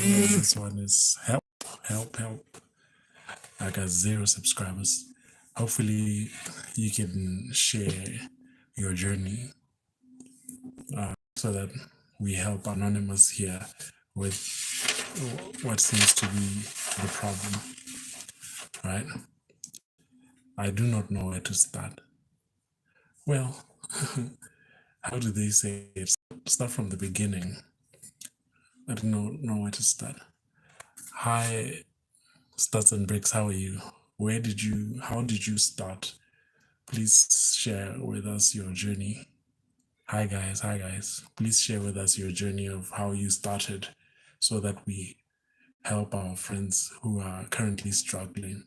This one is help, help, help. I got 0 subscribers. Hopefully, you can share your journey so that we help Anonymous here with what seems to be the problem, right? I do not know where to start. Well, how do they say it? Start from the beginning. I don't know where to start. Hi, Studs and Bricks, how are you? How did you start? Please share with us your journey. Hi guys. Please share with us your journey of how you started so that we help our friends who are currently struggling.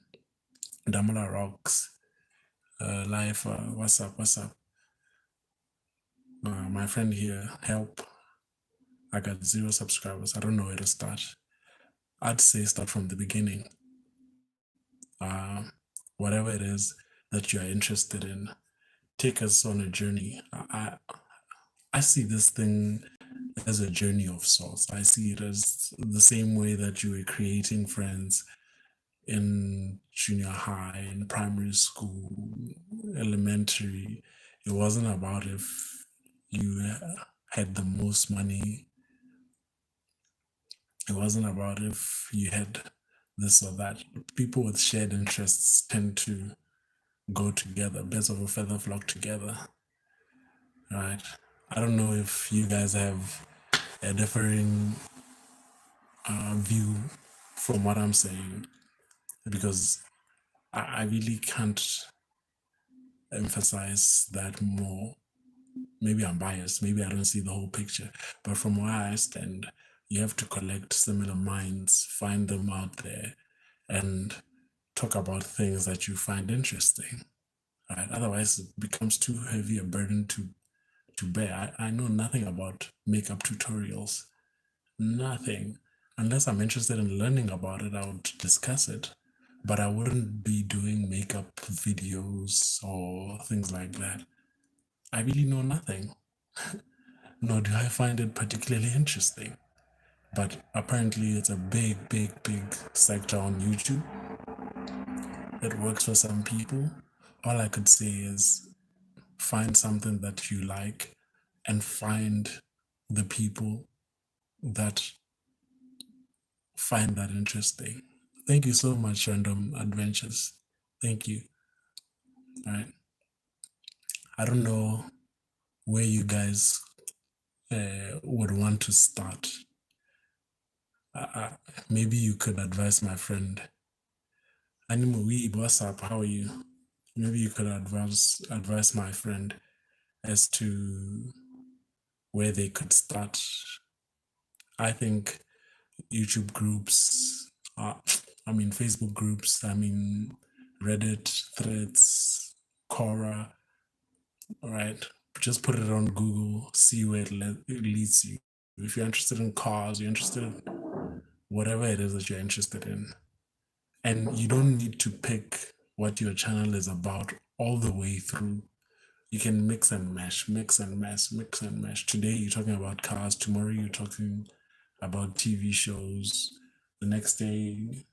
Damala Rocks, Life, what's up? My friend here, help. I got 0 subscribers. I don't know where to start. I'd say start from the beginning. Whatever it is that you are interested in, take us on a journey. I see this thing as a journey of sorts. I see it as the same way that you were creating friends in junior high, in primary school, elementary. It wasn't about if you had the most money. It wasn't about if you had this or that. People with shared interests tend to go together. Birds of a feather flock together, right? I don't know if you guys have a differing view from what I'm saying, because I really can't emphasize that more. Maybe I'm biased, maybe I don't see the whole picture, but from where I stand, you have to collect similar minds, find them out there, and talk about things that you find interesting, right? Otherwise, it becomes too heavy a burden to bear. I know nothing about makeup tutorials, nothing. Unless I'm interested in learning about it, I would discuss it, but I wouldn't be doing makeup videos or things like that. I really know nothing, nor do I find it particularly interesting. But apparently, it's a big sector on YouTube. It works for some people. All I could say is find something that you like and find the people that find that interesting. Thank you so much, Random Adventures. Thank you. All right. I don't know where you guys would want to start. Maybe you could advise my friend. Animal Weeb, what's up? How are you? Maybe you could advise my friend as to where they could start. I think YouTube groups, Facebook groups, Reddit, Threads, Quora, right? Just put it on Google, see where it leads you. If you're interested in cars, you're interested in whatever it is that you're interested in. And you don't need to pick what your channel is about all the way through. You can mix and mash, mix and mash, mix and mash. Today you're talking about cars, tomorrow you're talking about TV shows, the next day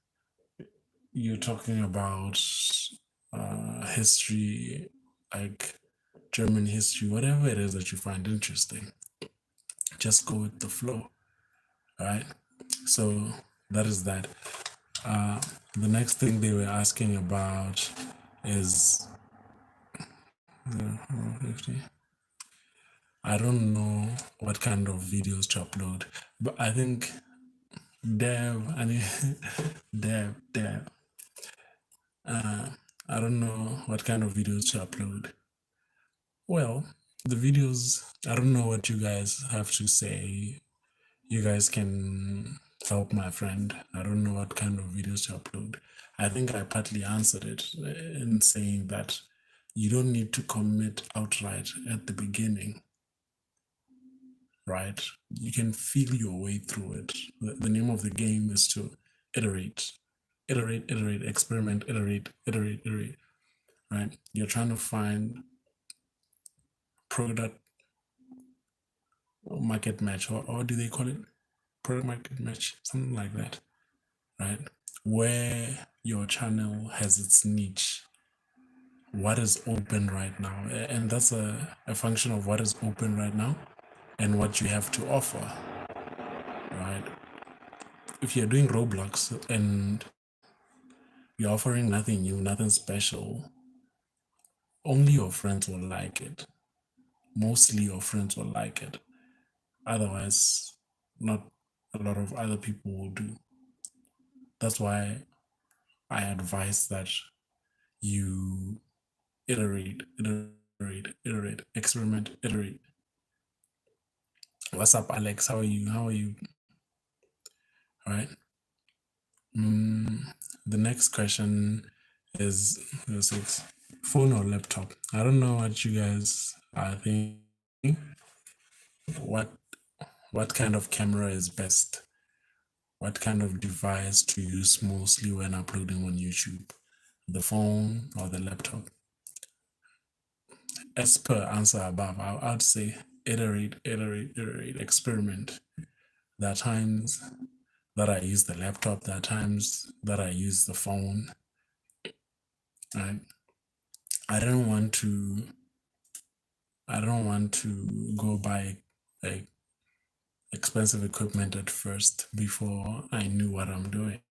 you're talking about history, like German history, whatever it is that you find interesting. Just go with the flow, right? So that is that. The next thing they were asking about is 50. I don't know what kind of videos to upload, but I think Dev. I don't know what kind of videos to upload. Well, the videos, I don't know what you guys have to say. You guys can help my friend. I don't know what kind of videos to upload. I think I partly answered it in saying that you don't need to commit outright at the beginning, right? You can feel your way through it. The name of the game is to iterate, experiment, iterate, right? You're trying to find product market match, or do they call it product market match, something like that, right? Where your channel has its niche, what is open right now, and that's a function of what is open right now and what you have to offer, right? If you're doing Roblox and you're offering nothing new, nothing special, only your friends will like it. Mostly your friends will like it. Otherwise, not a lot of other people will do. That's why I advise that you iterate, experiment, iterate. What's up, Alex? How are you? How are you? All right. The next question is phone or laptop. I don't know what you guys are thinking. What kind of camera is best? What kind of device to use mostly when uploading on YouTube? The phone or the laptop? As per answer above, I'd say iterate, experiment. There are times that I use the laptop, there are times that I use the phone. Right? I don't want to go buy like expensive equipment at first before I knew what I'm doing.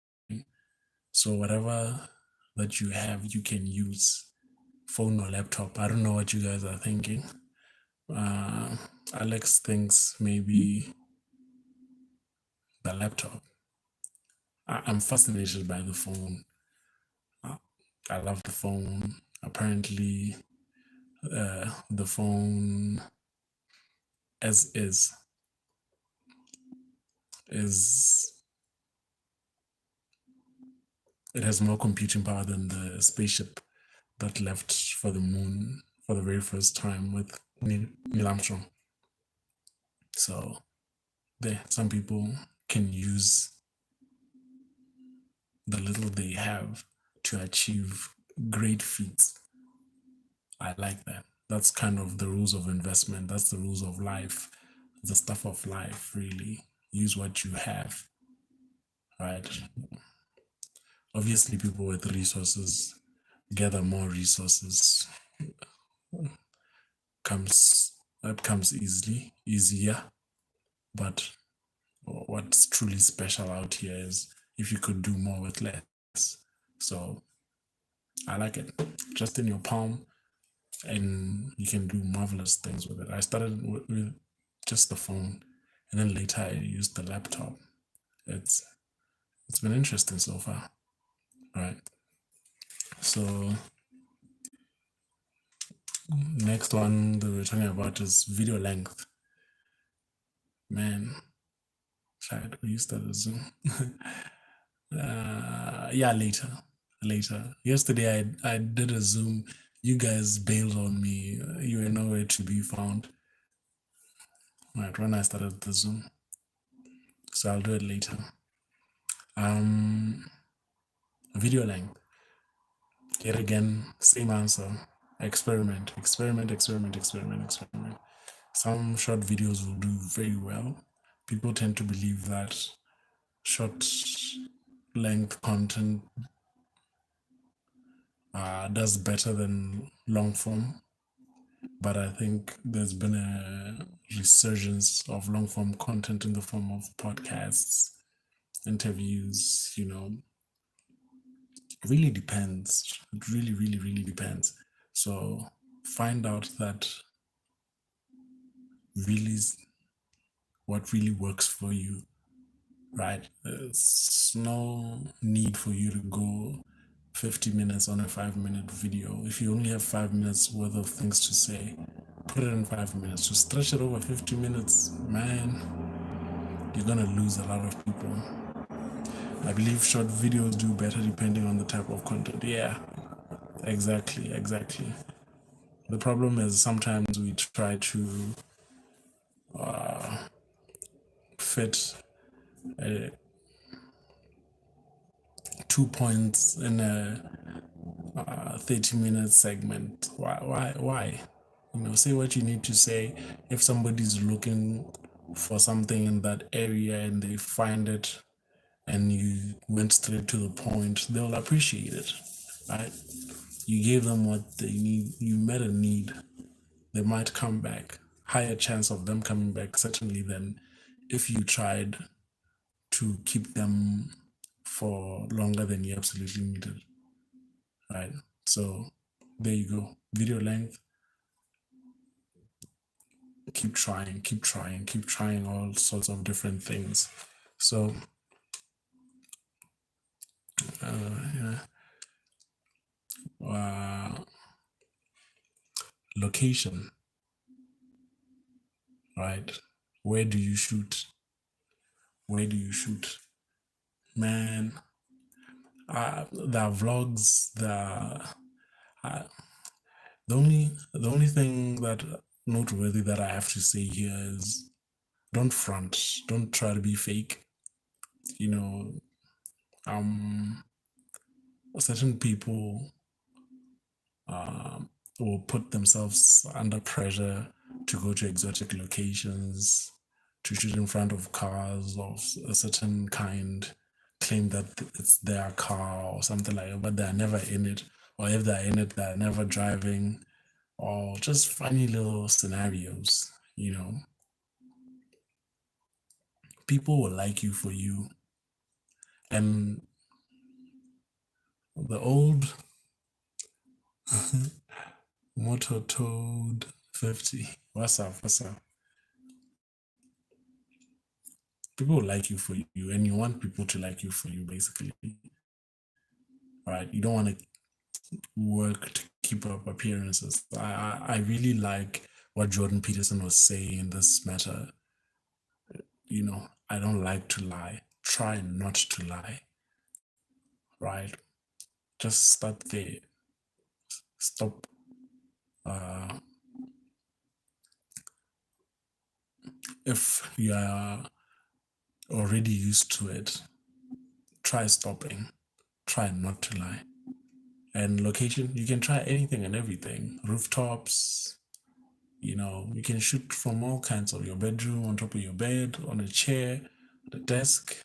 So whatever that you have, you can use, phone or laptop. I don't know what you guys are thinking. Alex thinks maybe the laptop. I'm fascinated by the phone. I love the phone. Apparently, the phone as is it has more computing power than the spaceship that left for the moon for the very first time with Neil Armstrong. So there, some people can use the little they have to achieve great feats. I like that. That's kind of the rules of investment. That's the rules of life, the stuff of life, really. Use what you have, right? Obviously, people with resources gather more resources. That comes easier. But what's truly special out here is if you could do more with less. So I like it. Just in your palm, and you can do marvelous things with it. I started with just the phone, and then later I used the laptop. It's been interesting so far. All right. So next one that we're talking about is video length. Man, shit, we used to Zoom. Yeah, later. Yesterday I did a Zoom. You guys bailed on me. You were nowhere to be found. Right when I started the Zoom, so I'll do it later. Video length. Yet again, same answer. Experiment. Some short videos will do very well. People tend to believe that short length content does better than long form. But I think there's been a resurgence of long form content in the form of podcasts, interviews, It really depends. It really depends. So find out that really what really works for you, right? There's no need for you to go 50 minutes on a 5-minute video. If you only have 5 minutes worth of things to say, put it in 5 minutes. To stretch it over 50 minutes, man, you're gonna lose a lot of people. I believe short videos do better depending on the type of content. Yeah, exactly. The problem is sometimes we try to fit 2 points in a 30-minute segment. Why? Say what you need to say. If somebody's looking for something in that area and they find it and you went straight to the point, they'll appreciate it, right? You gave them what they need, you met a need, they might come back. Higher chance of them coming back, certainly, than if you tried to keep them for longer than you absolutely needed, right? So there you go. Video length, keep trying, keep trying, keep trying all sorts of different things. So, yeah. Location, right? Where do you shoot? Where do you shoot? Man, the vlogs, the only thing that noteworthy that I have to say here is don't front, don't try to be fake. You know, certain people will put themselves under pressure to go to exotic locations, to shoot in front of cars of a certain kind, claim that it's their car or something like that, but they're never in it. Or if they're in it, they're never driving, or just funny little scenarios, you know. People will like you for you. And the old Motor Toad 50, what's up? What's up? People will like you for you, and you want people to like you for you, basically. Right? You don't want to work to keep up appearances. I really like what Jordan Peterson was saying in this matter. You know, I don't like to lie. Try not to lie. Right? Just start there. Stop. If you are already used to it, try stopping. Try not to lie. And location, you can try anything and everything. Rooftops, you know, you can shoot from all kinds of your bedroom, on top of your bed, on a chair, the desk,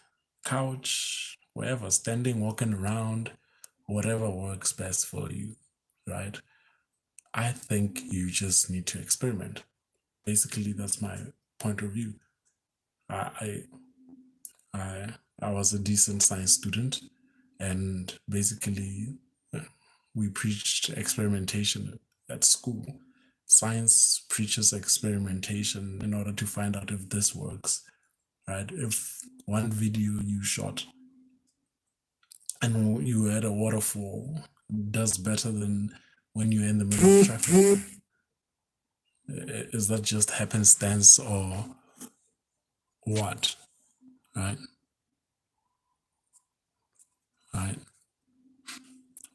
couch, wherever, standing, walking around, whatever works best for you, right? I think you just need to experiment. Basically, that's my point of view. I I I was a decent science student, and basically, we preached experimentation at school. Science preaches experimentation in order to find out if this works, right? If one video you shot and you at a waterfall does better than when you're in the middle of traffic, is that just happenstance or what? Right? Right?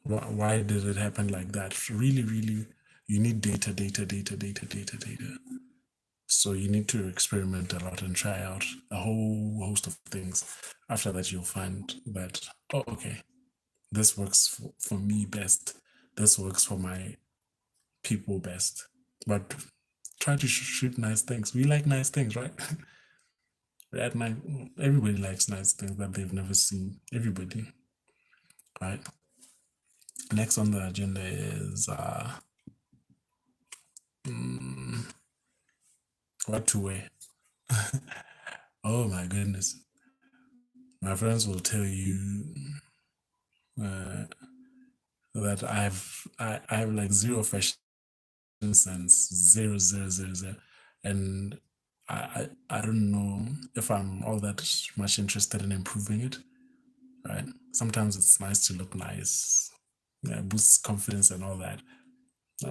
Why did it happen like that? Really, really, you need data, data, data, data, data, data. So you need to experiment a lot and try out a whole host of things. After that, you'll find that, oh, okay, this works for me best. This works for my people best. But try to shoot nice things. We like nice things, right? At night, everybody likes nice things that they've never seen. Everybody, right? Next on the agenda is what to wear. Oh my goodness. My friends will tell you that I have like zero fashion sense, zero, zero, zero, zero, and I don't know if I'm all that much interested in improving it. Right? Sometimes it's nice to look nice, yeah, boosts confidence and all that.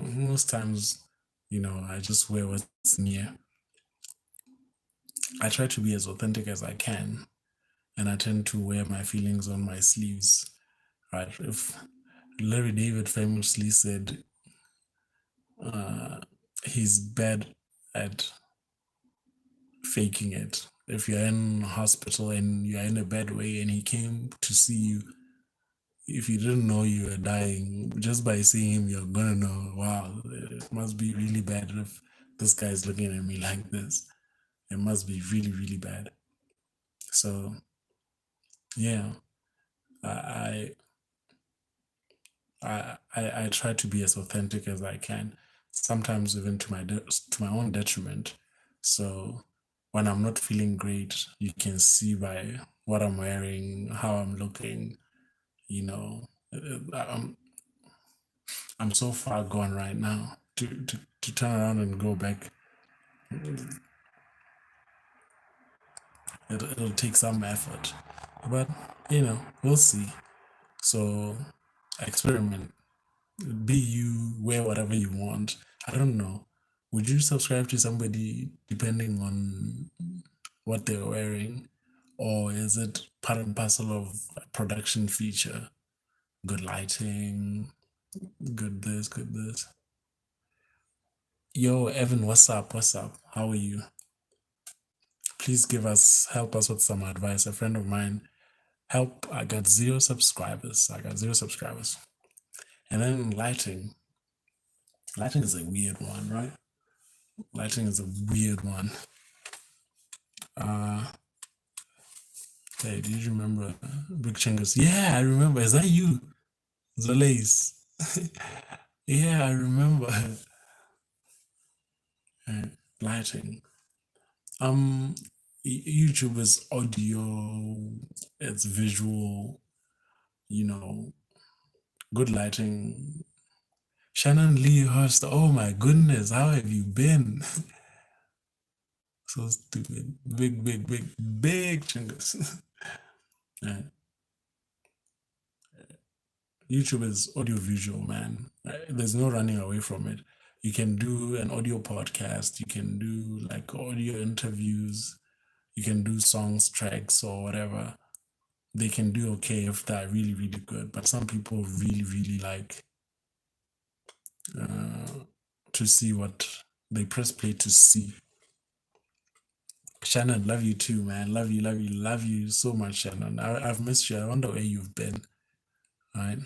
Most times, you know, I just wear what's near. I try to be as authentic as I can, and I tend to wear my feelings on my sleeves. Right? If Larry David famously said he's bad at faking it. If you're in hospital and you're in a bad way and he came to see you, if you didn't know you were dying, just by seeing him, you're gonna know, wow, it must be really bad if this guy's looking at me like this, It must be really, really bad. So yeah, I I try to be as authentic as I can. Sometimes even to my own detriment. So when I'm not feeling great, you can see by what I'm wearing, how I'm looking. You know, I'm so far gone right now. To turn around and go back, it'll take some effort. But we'll see. So experiment. Be you, wear whatever you want. I don't know. Would you subscribe to somebody depending on what they're wearing? Or is it part and parcel of a production feature? Good lighting, good this, good this. Yo, Evan, what's up? What's up? How are you? Please help us with some advice. A friend of mine, help, I got 0 subscribers. I got 0 subscribers. And then lighting. Lighting is a weird one, right? Lighting is a weird one. Hey, do you remember Big Chingus? Yeah, I remember. Is that you? Zolace. Yeah, I remember. Lighting. Um, YouTube is audio, it's visual, you know, good lighting. Shannon Lee Hurst, oh my goodness, how have you been? So stupid. Big, big, big, big Chingus. Yeah. YouTube is audio visual, man. There's no running away from it. You can do an audio podcast, you can do like audio interviews, you can do songs, tracks, or whatever. They can do okay if they're really, really good. But some people really, really like to see what they press play to see. Shannon, love you too, man. Love you, love you, love you so much, Shannon. I've missed you. I wonder where you've been. Right?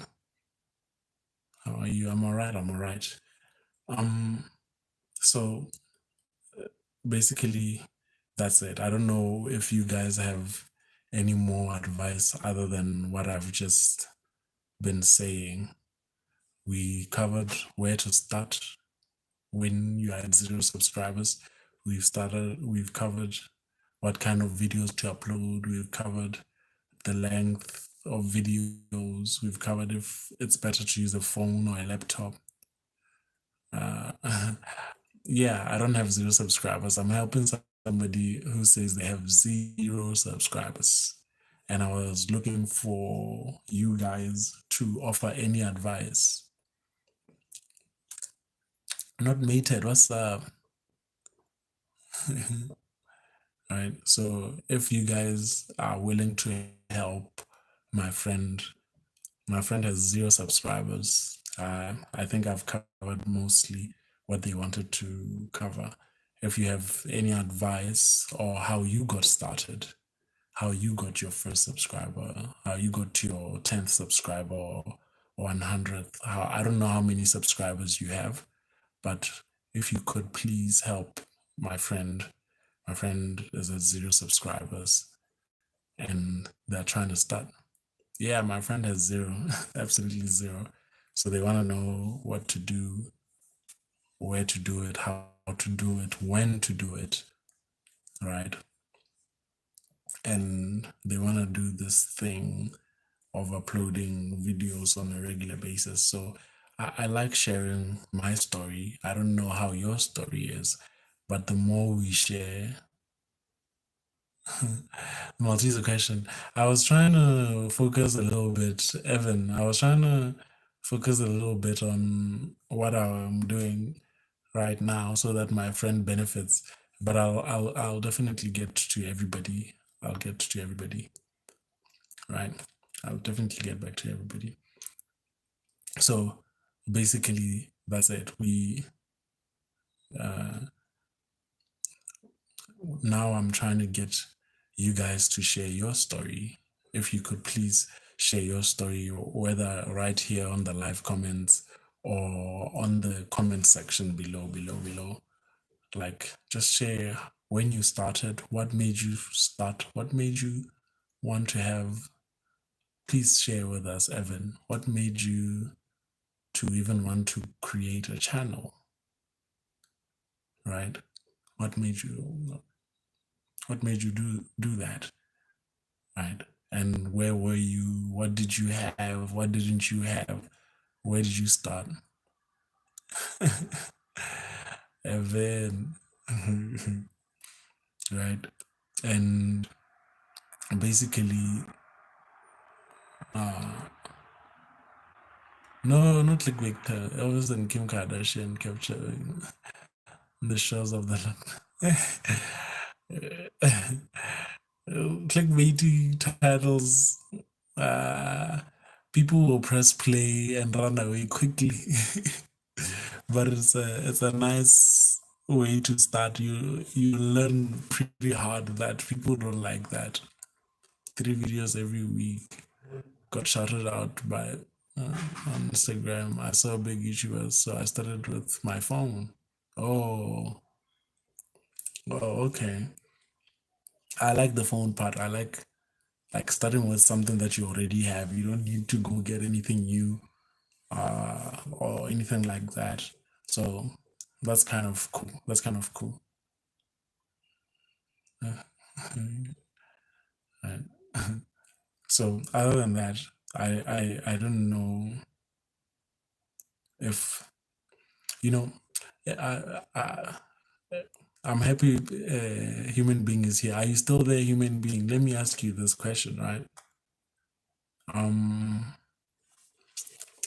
How are you? I'm alright. I'm alright. So basically, that's it. I don't know if you guys have any more advice other than what I've just been saying. We covered where to start when you are at 0 subscribers. We've covered what kind of videos to upload. We've covered the length of videos. We've covered if it's better to use a phone or a laptop. Yeah, I don't have 0 subscribers. I'm helping somebody who says they have 0 subscribers. And I was looking for you guys to offer any advice. Not mated, what's up? Right. So if you guys are willing to help my friend, my friend has 0 subscribers. I think I've covered mostly what they wanted to cover. If you have any advice or how you got started, how you got your first subscriber, how you got to your 10th subscriber or 100th, I don't know how many subscribers you have, but if you could please help my friend. My friend is at 0 subscribers and they're trying to start. Yeah, my friend has 0, absolutely 0. So they want to know what to do, where to do it, how to do it, when to do it, right? And they want to do this thing of uploading videos on a regular basis. So I like sharing my story. I don't know how your story is, but the more we share, Maltese question. I was trying to focus a little bit, Evan. I was trying to focus a little bit on what I'm doing right now so that my friend benefits. But I'll definitely get to everybody. I'll get to everybody, right? I'll definitely get back to everybody. So basically, that's it. Now I'm trying to get you guys to share your story. If you could please share your story, whether right here on the live comments or on the comment section below. Like, just share when you started, what made you start? What made you want to have? Please share with us, Evan. What made you to even want to create a channel, right? What made you do that, right? And where were you? What did you have? What didn't you have? Where did you start? Evan, right? And basically, no, not like Victor. Elvis and Kim Kardashian capturing the shores of the land. Clickbaity titles. Uh, People will press play and run away quickly. But it's a nice way to start. You learn pretty hard that people don't like that. 3 videos every week. Got shouted out by on Instagram. I saw big YouTubers, so I started with my phone. Oh, okay. I like the phone part. I like starting with something that you already have. You don't need to go get anything new or anything like that. So that's kind of cool. That's kind of cool. Right. So other than that, I don't know if you know. I'm happy human being is here. Are you still there, human being? Let me ask you this question, right? Um,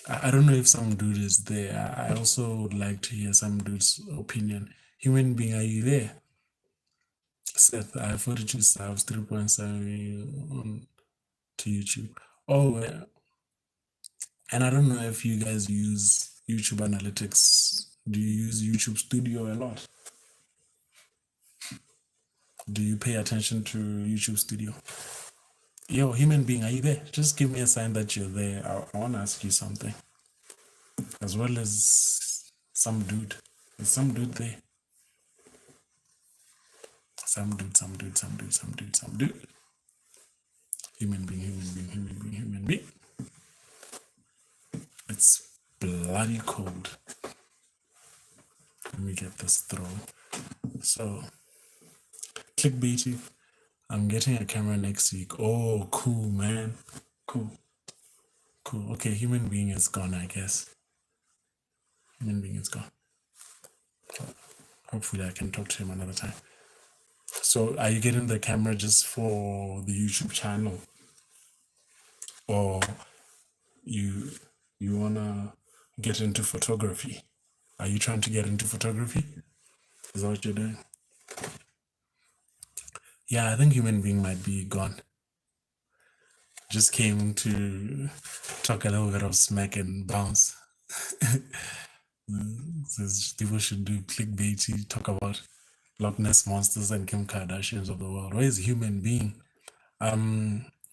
I don't know if some dude is there. I also would like to hear some dude's opinion. Human being, are you there? Seth, I have 42 subs, 3.7 on to YouTube. Oh, and I don't know if you guys use YouTube Analytics. Do you use YouTube Studio a lot? Do you pay attention to YouTube Studio? Yo, human being, are you there? Just give me a sign that you're there. I want to ask you something. As well as some dude. Is some dude there? Some dude, some dude, some dude, some dude, some dude. Human being, human being, human being, human being. It's bloody cold. Let me get this through. So, clickbaity. I'm getting a camera next week. Oh, cool, man. Cool. Cool. Okay, human being is gone, I guess. Human being is gone. Hopefully, I can talk to him another time. So, are you getting the camera just for the YouTube channel, or you wanna get into photography? Are you trying to get into photography? Is that what you're doing? Yeah, I think human being might be gone. Just came to talk a little bit of smack and bounce. Says people should do clickbaity, talk about Loch Ness monsters and Kim Kardashians of the world. Where is human being?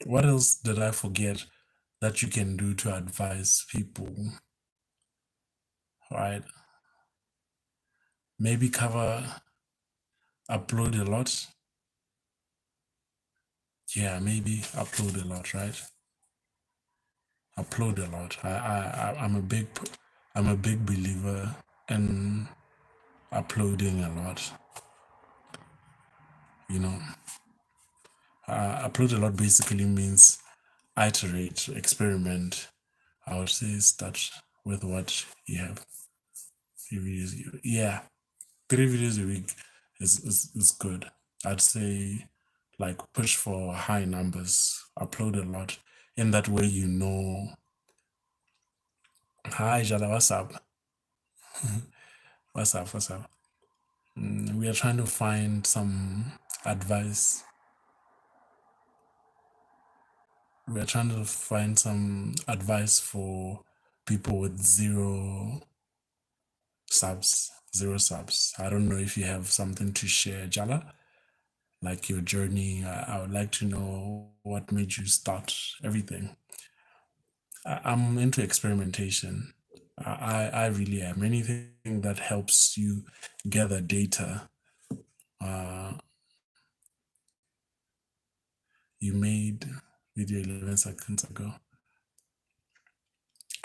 What else did I forget that you can do to advise people? Right? Maybe upload a lot. Yeah, maybe upload a lot, right? Upload a lot. I'm a big believer in uploading a lot. You know, upload a lot basically means iterate, experiment. I would say start with what you have. Yeah, 3 videos a week is good. I'd say like push for high numbers, upload a lot. In that way, you know. Hi, Jada, what's up? What's up? What's up? We are trying to find some advice. We are trying to find some advice for people with zero subs. I don't know if you have something to share, Jala, like your journey. I would like to know what made you start everything. I'm into experimentation. I really am. Anything that helps you gather data Uh, you made video 11 seconds ago.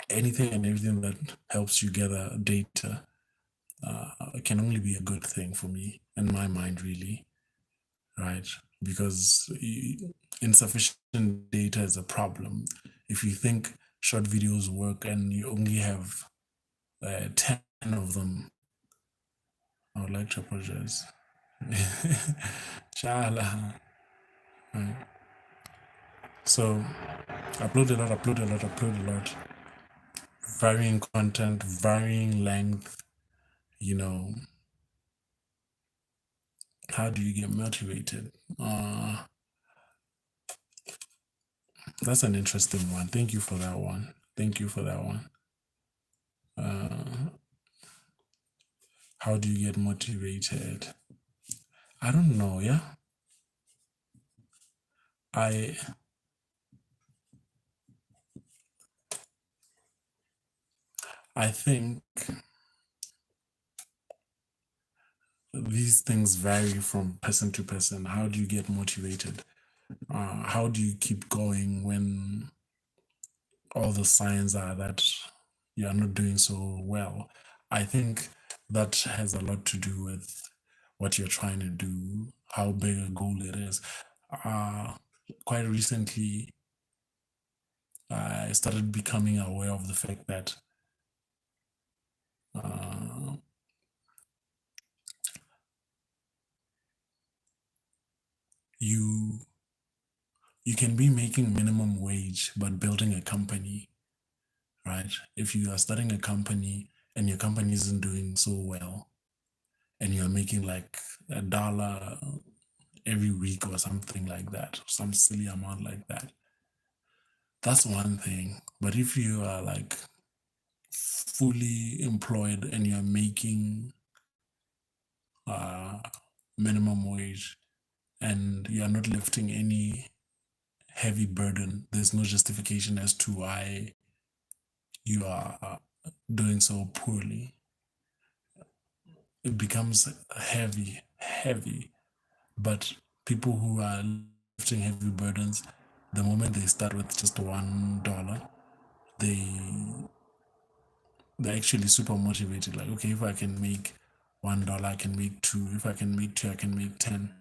Anything and everything that helps you gather data can only be a good thing for me, in my mind, really, right? Because insufficient data is a problem. If you think short videos work and you only have 10 of them, I would like to apologize. Shala. Right. So, upload a lot, upload a lot, upload a lot. Varying content, varying length, you know. How do you get motivated? That's an interesting one. Thank you for that one. Thank you for that one. How do you get motivated? I don't know, yeah. I think these things vary from person to person. How do you get motivated? How do you keep going when all the signs are that you are not doing so well? I think that has a lot to do with what you're trying to do, how big a goal it is. Quite recently, I started becoming aware of the fact that you can be making minimum wage but building a company, right? If you are starting a company and your company isn't doing so well and you're making like $1 every week or something like that, some silly amount like that, that's one thing. But if you are like fully employed and you're making minimum wage and you're not lifting any heavy burden, there's no justification as to why you are doing so poorly. It becomes heavy. But people who are lifting heavy burdens, the moment they start with just $1, they they're actually super motivated. Like, okay, if I can make $1, I can make two. If I can make two, I can make 10.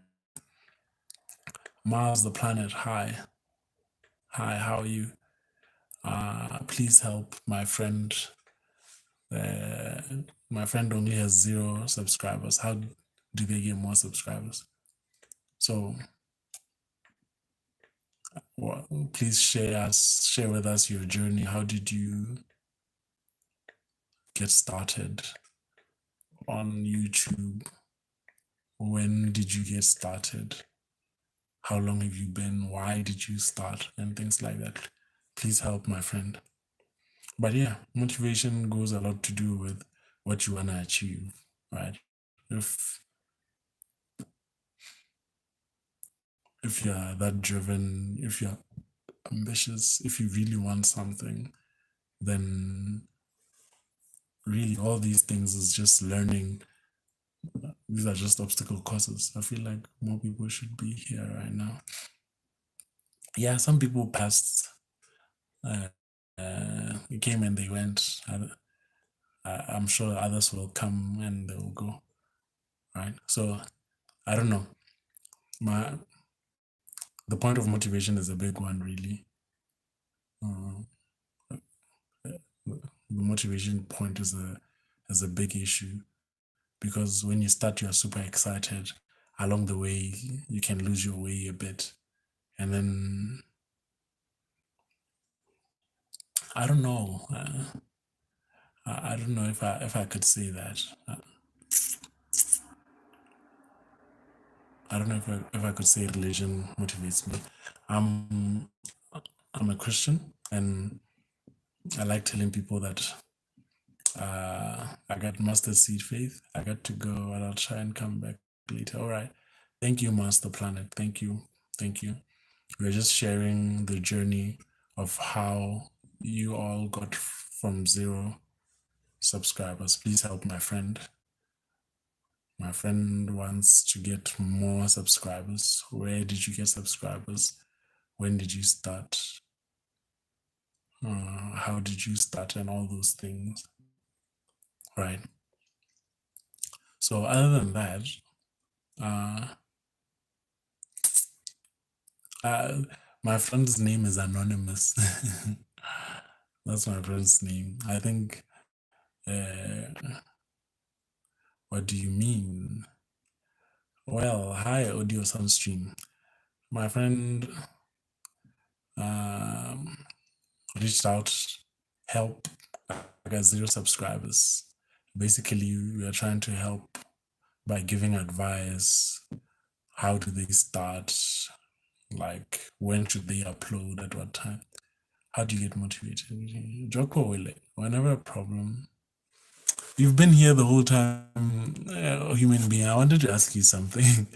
Mars, the planet, hi. Hi, how are you? Please help my friend. My friend only has 0 subscribers. How do they get more subscribers? So, please share with us your journey. How did you get started on YouTube? When did you get started? How long have you been? Why did you start? And things like that. Please help my friend. But yeah, motivation goes a lot to do with what you want to achieve, right? If you're that driven, if you're ambitious, if you really want something, then really all these things is just learning. These are just obstacle courses. I feel like more people should be here right now. Yeah, some people passed. They came and they went. I'm sure others will come and they will go. Right. So I don't know. The point of motivation is a big one, really. The motivation point is a big issue because when you start, you're super excited. Along the way, you can lose your way a bit, and then I don't know. I don't know if I could say that. I don't know if I could say religion motivates me. I'm I'm a Christian, and I like telling people that I got mustard seed faith. I got to go, and I'll try and come back later. All right. Thank you, Master Planet. Thank you. Thank you. We're just sharing the journey of how you all got from 0 subscribers. Please help my friend. My friend wants to get more subscribers. Where did you get subscribers? When did you start? How did you start? And all those things, right? So other than that, uh, uh, my friend's name is anonymous. That's my friend's name. I think. What do you mean? Well, hi, Audio Sunstream. My friend um, reached out, help. I got 0 subscribers. Basically, we are trying to help by giving advice. How do they start? Like, when should they upload? At what time? How do you get motivated? Joko Wile, whenever a problem. You've been here the whole time, human being. I wanted to ask you something.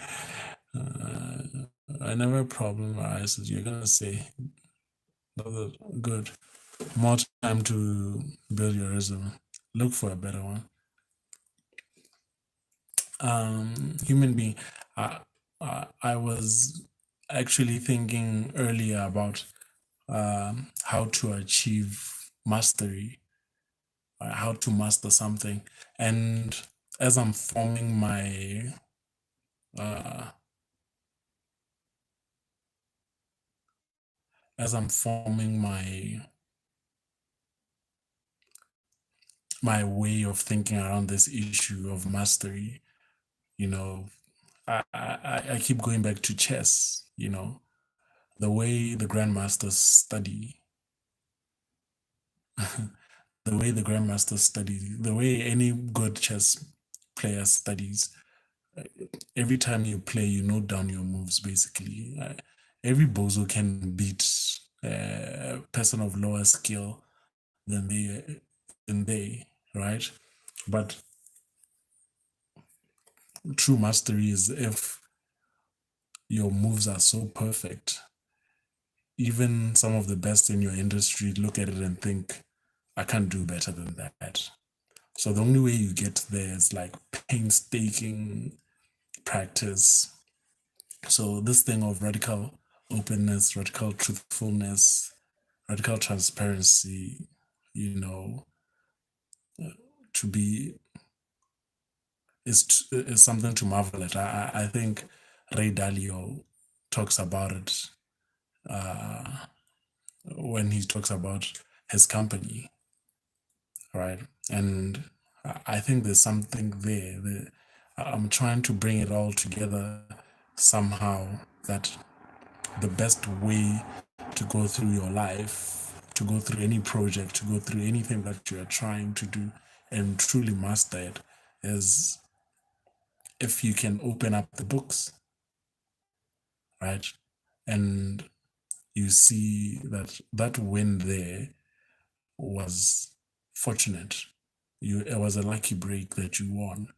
Whenever a problem arises, you're gonna say, good. More time to build your resume. Look for a better one. Human being. I was actually thinking earlier about how to achieve mastery, how to master something, and as I'm forming my uh, as I'm forming my way of thinking around this issue of mastery, you know, I keep going back to chess, the way the grandmasters study, the way the grandmasters study, the way any good chess player studies. Every time you play, you note down your moves, basically. Every bozo can beat a person of lower skill than they, right? But true mastery is if your moves are so perfect, even some of the best in your industry look at it and think, I can't do better than that. So the only way you get there is like painstaking practice. So this thing of radical openness, radical truthfulness, radical transparency, you know, to be is something to marvel at. I think Ray Dalio talks about it when he talks about his company, right? And I think there's something there. I'm trying to bring it all together somehow, that the best way to go through your life, to go through any project, to go through anything that you are trying to do and truly master it, is if you can open up the books, right? And you see that win there was fortunate. It was a lucky break that you won,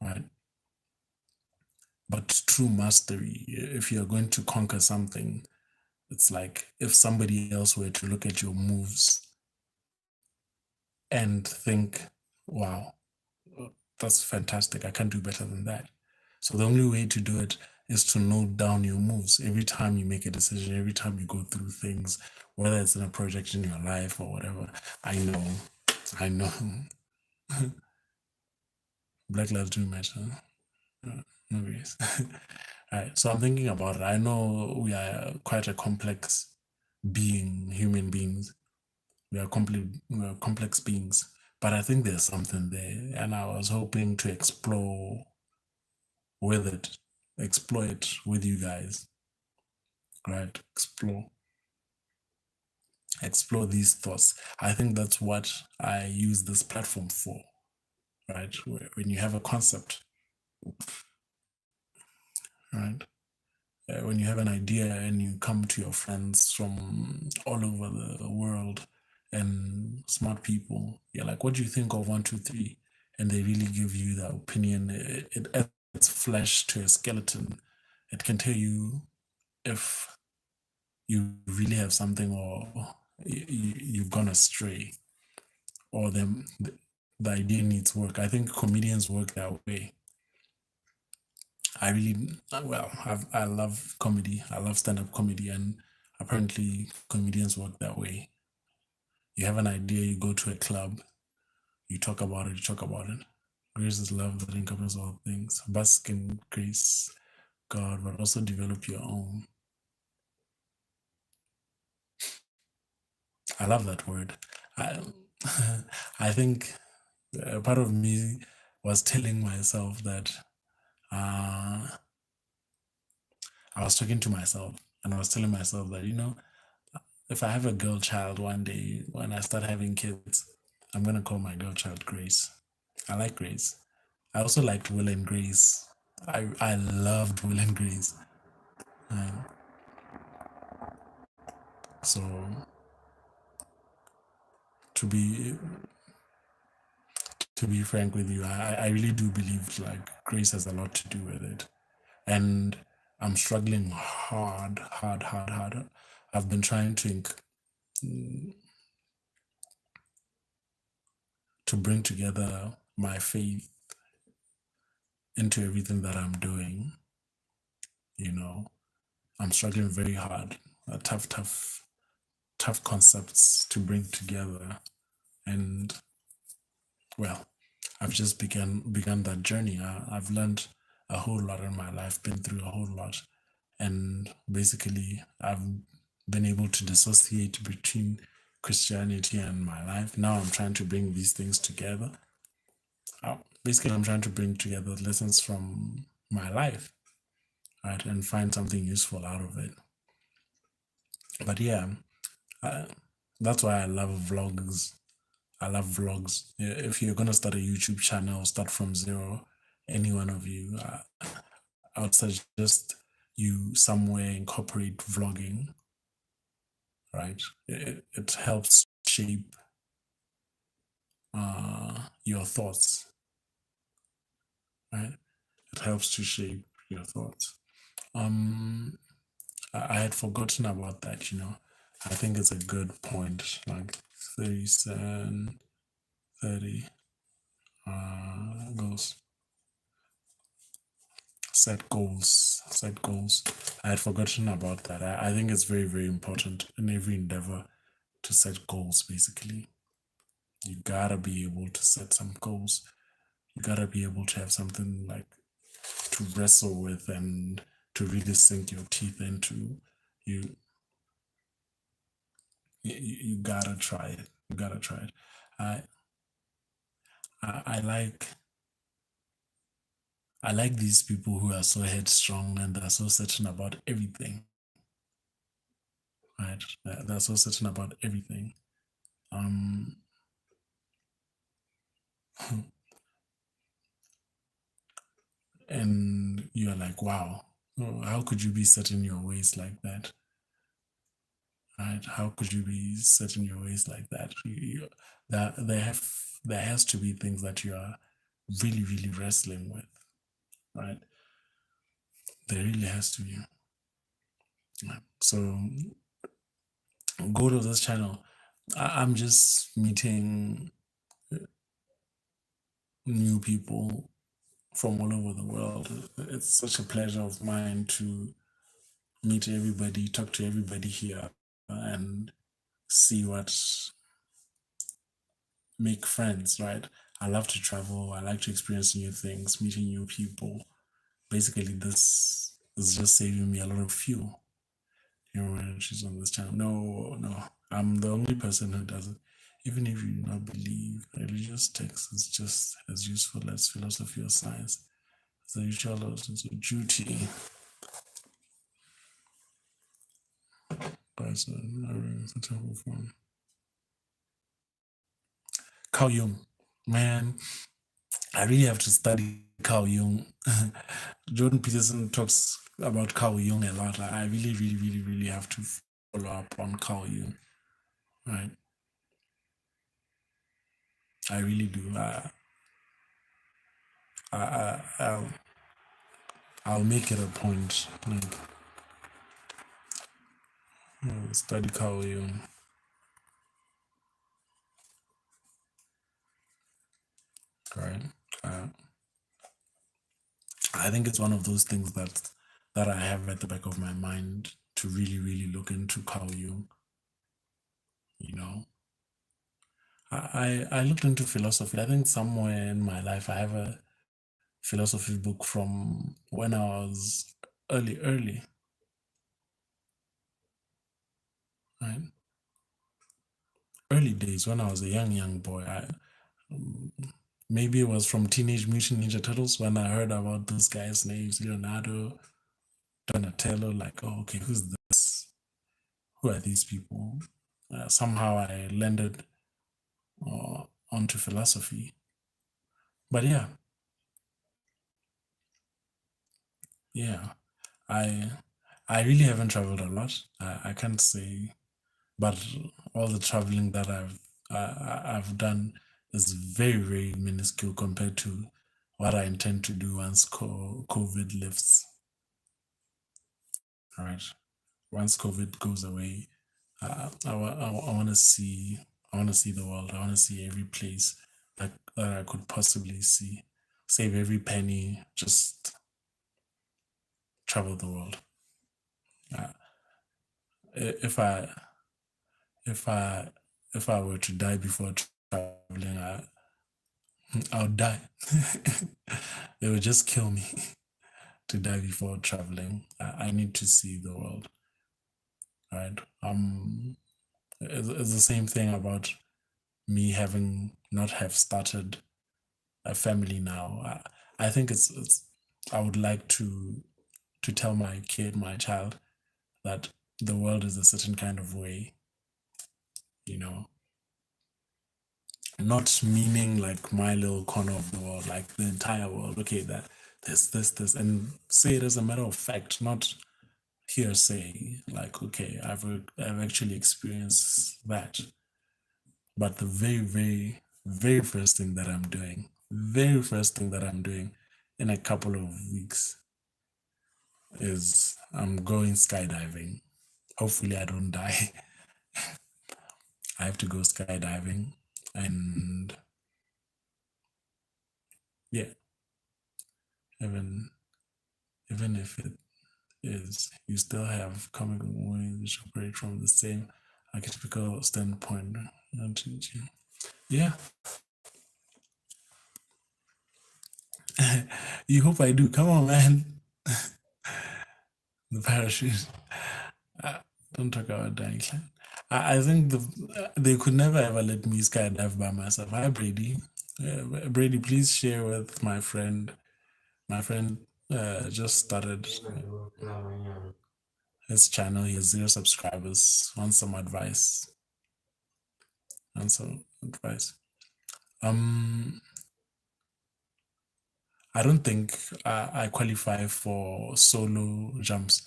right? But true mastery, if you're going to conquer something, it's like if somebody else were to look at your moves and think, wow, that's fantastic. I can't do better than that. So the only way to do it is to note down your moves every time you make a decision, every time you go through things, whether it's in a project in your life or whatever. I know. Black lives do matter. No worries. All right. So I'm thinking about it. I know we are quite a complex being, human beings. We are complex beings. But I think there's something there. And I was hoping to explore it with you guys. Right? Explore these thoughts. I think that's what I use this platform for. Right? When you have a concept, right? When you have an idea and you come to your friends from all over the world and smart people, you're like, what do you think of 1, 2, 3? And they really give you that opinion. It adds flesh to a skeleton. It can tell you if you really have something or you've gone astray, or the idea needs work. I think comedians work that way. I really, well, I love comedy. I love stand-up comedy, and apparently comedians work that way. You have an idea, you go to a club, you talk about it, you talk about it. Grace is love that encompasses all things. Bask in grace, God, but also develop your own. I love that word. I, I think part of me was telling myself that uh, I was talking to myself and I was telling myself that, if I have a girl child one day, when I start having kids, I'm going to call my girl child Grace. I like Grace. I also liked Will and Grace. I loved Will and Grace. So to be to be frank with you, I really do believe like Grace has a lot to do with it. And I'm struggling hard. I've been trying to bring together my faith into everything that I'm doing. I'm struggling very hard. Tough concepts to bring together. And well, I've just begun that journey. I've learned a whole lot in my life, been through a whole lot, and basically I've been able to dissociate between Christianity and my life. Now I'm trying to bring these things together. Basically, I'm trying to bring together lessons from my life, right, and find something useful out of it. But yeah, that's why I love vlogs. I love vlogs. If you're gonna start a YouTube channel, start from zero. Any one of you, I would suggest you somewhere incorporate vlogging. Right, it helps shape your thoughts. Right, it helps to shape your thoughts. I had forgotten about that. I think it's a good point. Like 37, 30 goals. Set goals. Set goals. I had forgotten about that. I think it's very, very important in every endeavor to set goals, basically. You gotta be able to set some goals. You gotta be able to have something like to wrestle with and to really sink your teeth into. You gotta try it. You gotta try it. I I like these people who are so headstrong and they're so certain about everything. Right? They're so certain about everything. And you're like, wow, how could you be set in your ways like that? Right? How could you be set in your ways like that? That there has to be things that you are really, really wrestling with, right? There really has to be. So go to this channel. I'm just meeting new people from all over the world. It's such a pleasure of mine to meet everybody, talk to everybody here, and see what make friends, right? I love to travel. I like to experience new things, meeting new people. Basically, this is just saving me a lot of fuel. When she's on this channel. No, I'm the only person who does it. Even if you do not believe, religious text is just as useful as philosophy or science. It's a usual sense of duty. But Carl Jung, man, I really have to study Carl Jung. Jordan Peterson talks about Carl Jung a lot. I really, really, really, really have to follow up on Carl Jung. Right? I really do. I'll make it a point. Like, study Carl Jung. right? Uh, I think it's one of those things that I have at the back of my mind to really, really look into Carl Jung. You know, I looked into philosophy. I think somewhere in my life I have a philosophy book from when I was early, right? Early days when I was a young boy. Maybe it was from Teenage Mutant Ninja Turtles when I heard about those guys' names, Leonardo, Donatello. Like, oh, okay, who's this? Who are these people? Somehow I landed onto philosophy. But yeah, yeah, I I really haven't traveled a lot. I can't say, but all the traveling that I've done is very very minuscule compared to what I intend to do once COVID lifts. All right, once COVID goes away, I want to see the world. I want to see every place that I could possibly see. Save every penny. Just travel the world. Uh, if I if I if I were to die before traveling, I'll die. It would just kill me to die before traveling. I need to see the world. Right. It's the same thing about me having not have started a family now. I think it's I would like to tell my kid, my child, that the world is a certain kind of way, you know, not meaning like my little corner of the world, like the entire world. Okay, that this, and say it as a matter of fact, not hearsay. Like, okay, I've actually experienced that. But the very first thing that I'm doing, very first thing that I'm doing in a couple of weeks is I'm going skydiving. Hopefully, I don't die. I have to go skydiving, and yeah, even even if it is, you still have comic movies which operate from the same archetypical standpoint. Yeah, you hope I do. Come on, man. The parachute. Uh, don't talk about dying. I think they could never ever let me skydive by myself. Hi, Brady. Brady, please share with my friend. My friend just started his channel. He has 0 subscribers. Wants some advice. Wants some advice. Um, I don't think I qualify for solo jumps.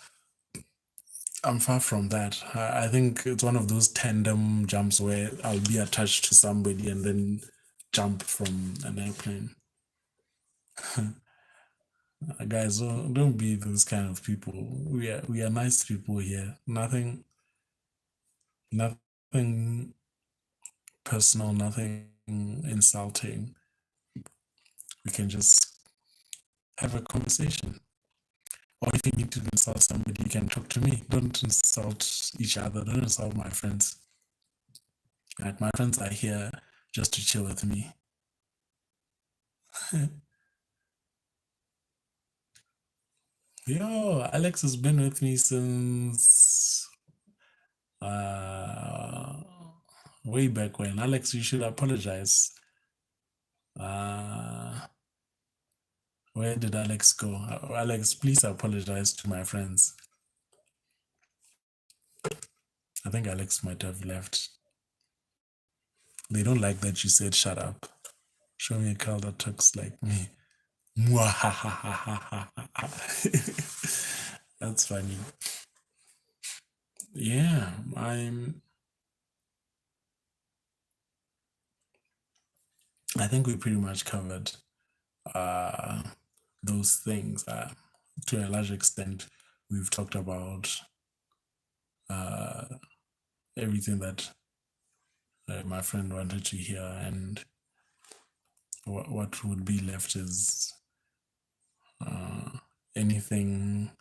I'm far from that. I think it's one of those tandem jumps where I'll be attached to somebody and then jump from an airplane. Guys, don't be those kind of people. We are nice people here. Nothing personal, nothing insulting. We can just have a conversation. Or if you need to insult somebody, you can talk to me. Don't insult each other. Don't insult my friends. Like, my friends are here just to chill with me. Yo, Alex has been with me since uh way back when. Alex, you should apologize. Uh where did Alex go? Alex, please apologize to my friends. I think Alex might have left. They don't like that you said shut up. Show me a girl that talks like me. That's funny. Yeah, I think we pretty much covered uh those things. To a large extent, we've talked about uh everything that my friend wanted to hear, and what would be left is anything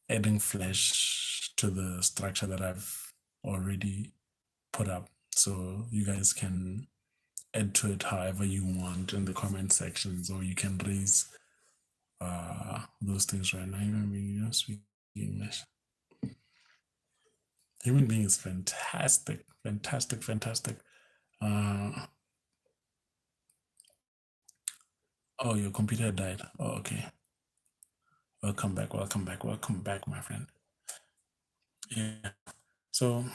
adding flesh to the structure that I've already put up. So you guys can add to it however you want in the comment sections, or you can raise those things right now. Human being, you don't speak English. Human being is fantastic, fantastic, fantastic. Oh, your computer died. Oh, okay. Welcome back, welcome back, welcome back, my friend. Yeah. So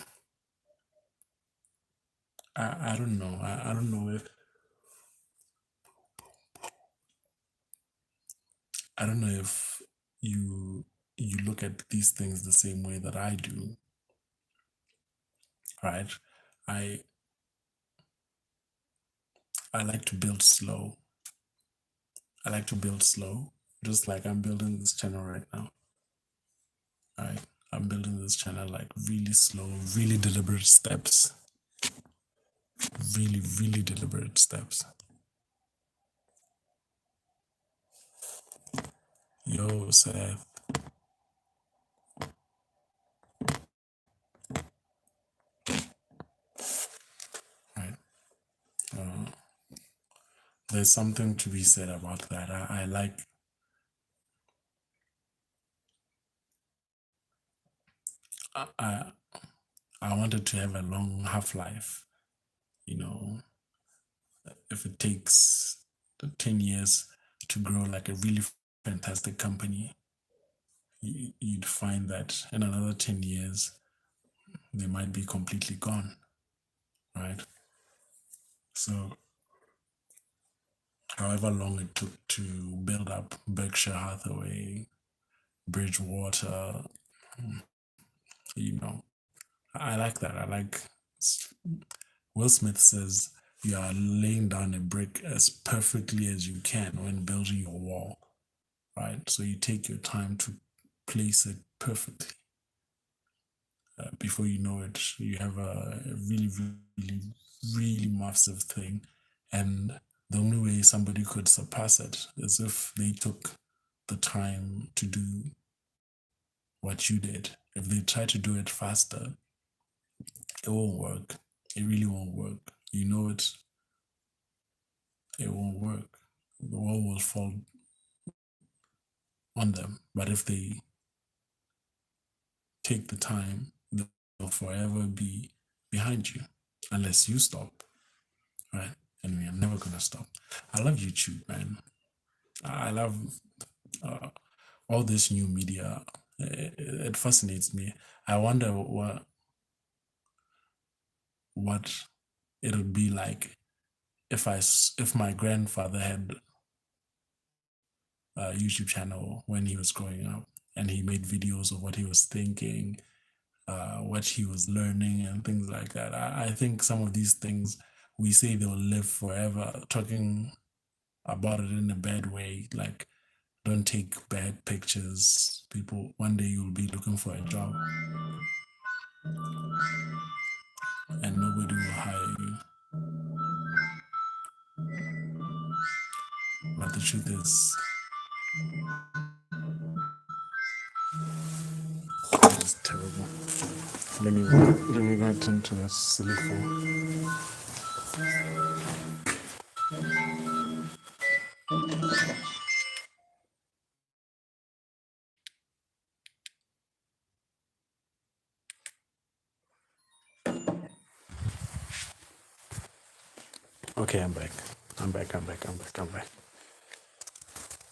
I don't know. I don't know if you look at these things the same way that I do, right? I like to build slow. I like to build slow, just like I'm building this channel right now. Right? I'm building this channel like really slow, really deliberate steps. Really, really deliberate steps. Yo, Seth. Right. There's something to be said about that. I like. I wanted to have a long half-life. You know, if it takes 10 years to grow like a really fantastic company, you'd find that in another 10 years, they might be completely gone, right? So, however long it took to build up Berkshire Hathaway, Bridgewater, you know, I like that. I like Will Smith says you are laying down a brick as perfectly as you can when building your wall, right? So you take your time to place it perfectly. Before you know it, you have a really, really, really massive thing. And the only way somebody could surpass it is if they took the time to do what you did. If they try to do it faster, it won't work. It really won't work. You know it. It won't work. The wall will fall on them. But if they take the time, they'll forever be behind you unless you stop. Right? Anyway, I'm never gonna stop. I love YouTube, man. I love all this new media. It fascinates me. I wonder what it would be like if my grandfather had a YouTube channel when he was growing up, and he made videos of what he was thinking, what he was learning, and things like that. I think some of these things we say they'll live forever, talking about it in a bad way, like don't take bad pictures. People, one day you'll be looking for a job and nobody will hire you. But the truth is, it's terrible. Let me go attend to this silly phone. Okay, I'm back. I'm back.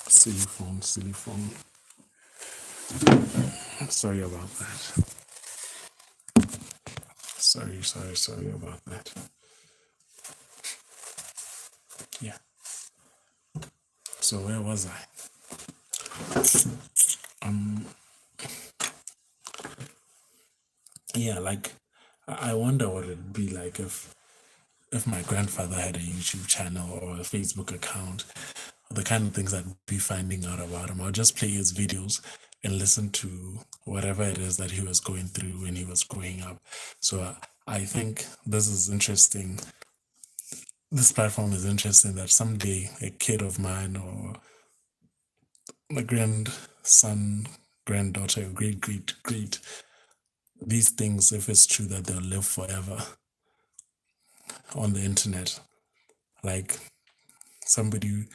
Silly phone. Sorry about that. Sorry about that. Yeah. So where was I? Yeah, like I wonder what it'd be like if my grandfather had a YouTube channel or a Facebook account, the kind of things I'd be finding out about him. I'll just play his videos and listen to whatever it is that he was going through when he was growing up. So I think this is interesting this platform is interesting that someday a kid of mine or my grandson, granddaughter, great, these things, if it's true that they'll live forever on the internet, like somebody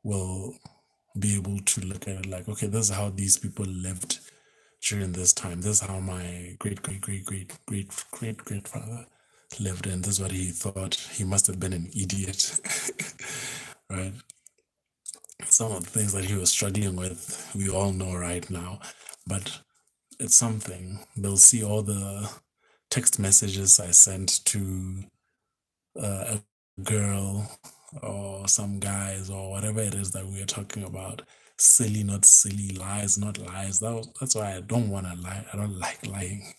will be able to look at it like, okay, this is how these people lived during this time. This is how my great grandfather lived, and this is what he thought. He must have been an idiot, right? Some of the things that he was struggling with, we all know right now, but it's something. They'll see all the text messages I sent to a girl or some guys or whatever it is that we are talking about. Silly, not silly, lies, not lies. That's why I don't want to lie. I don't like lying.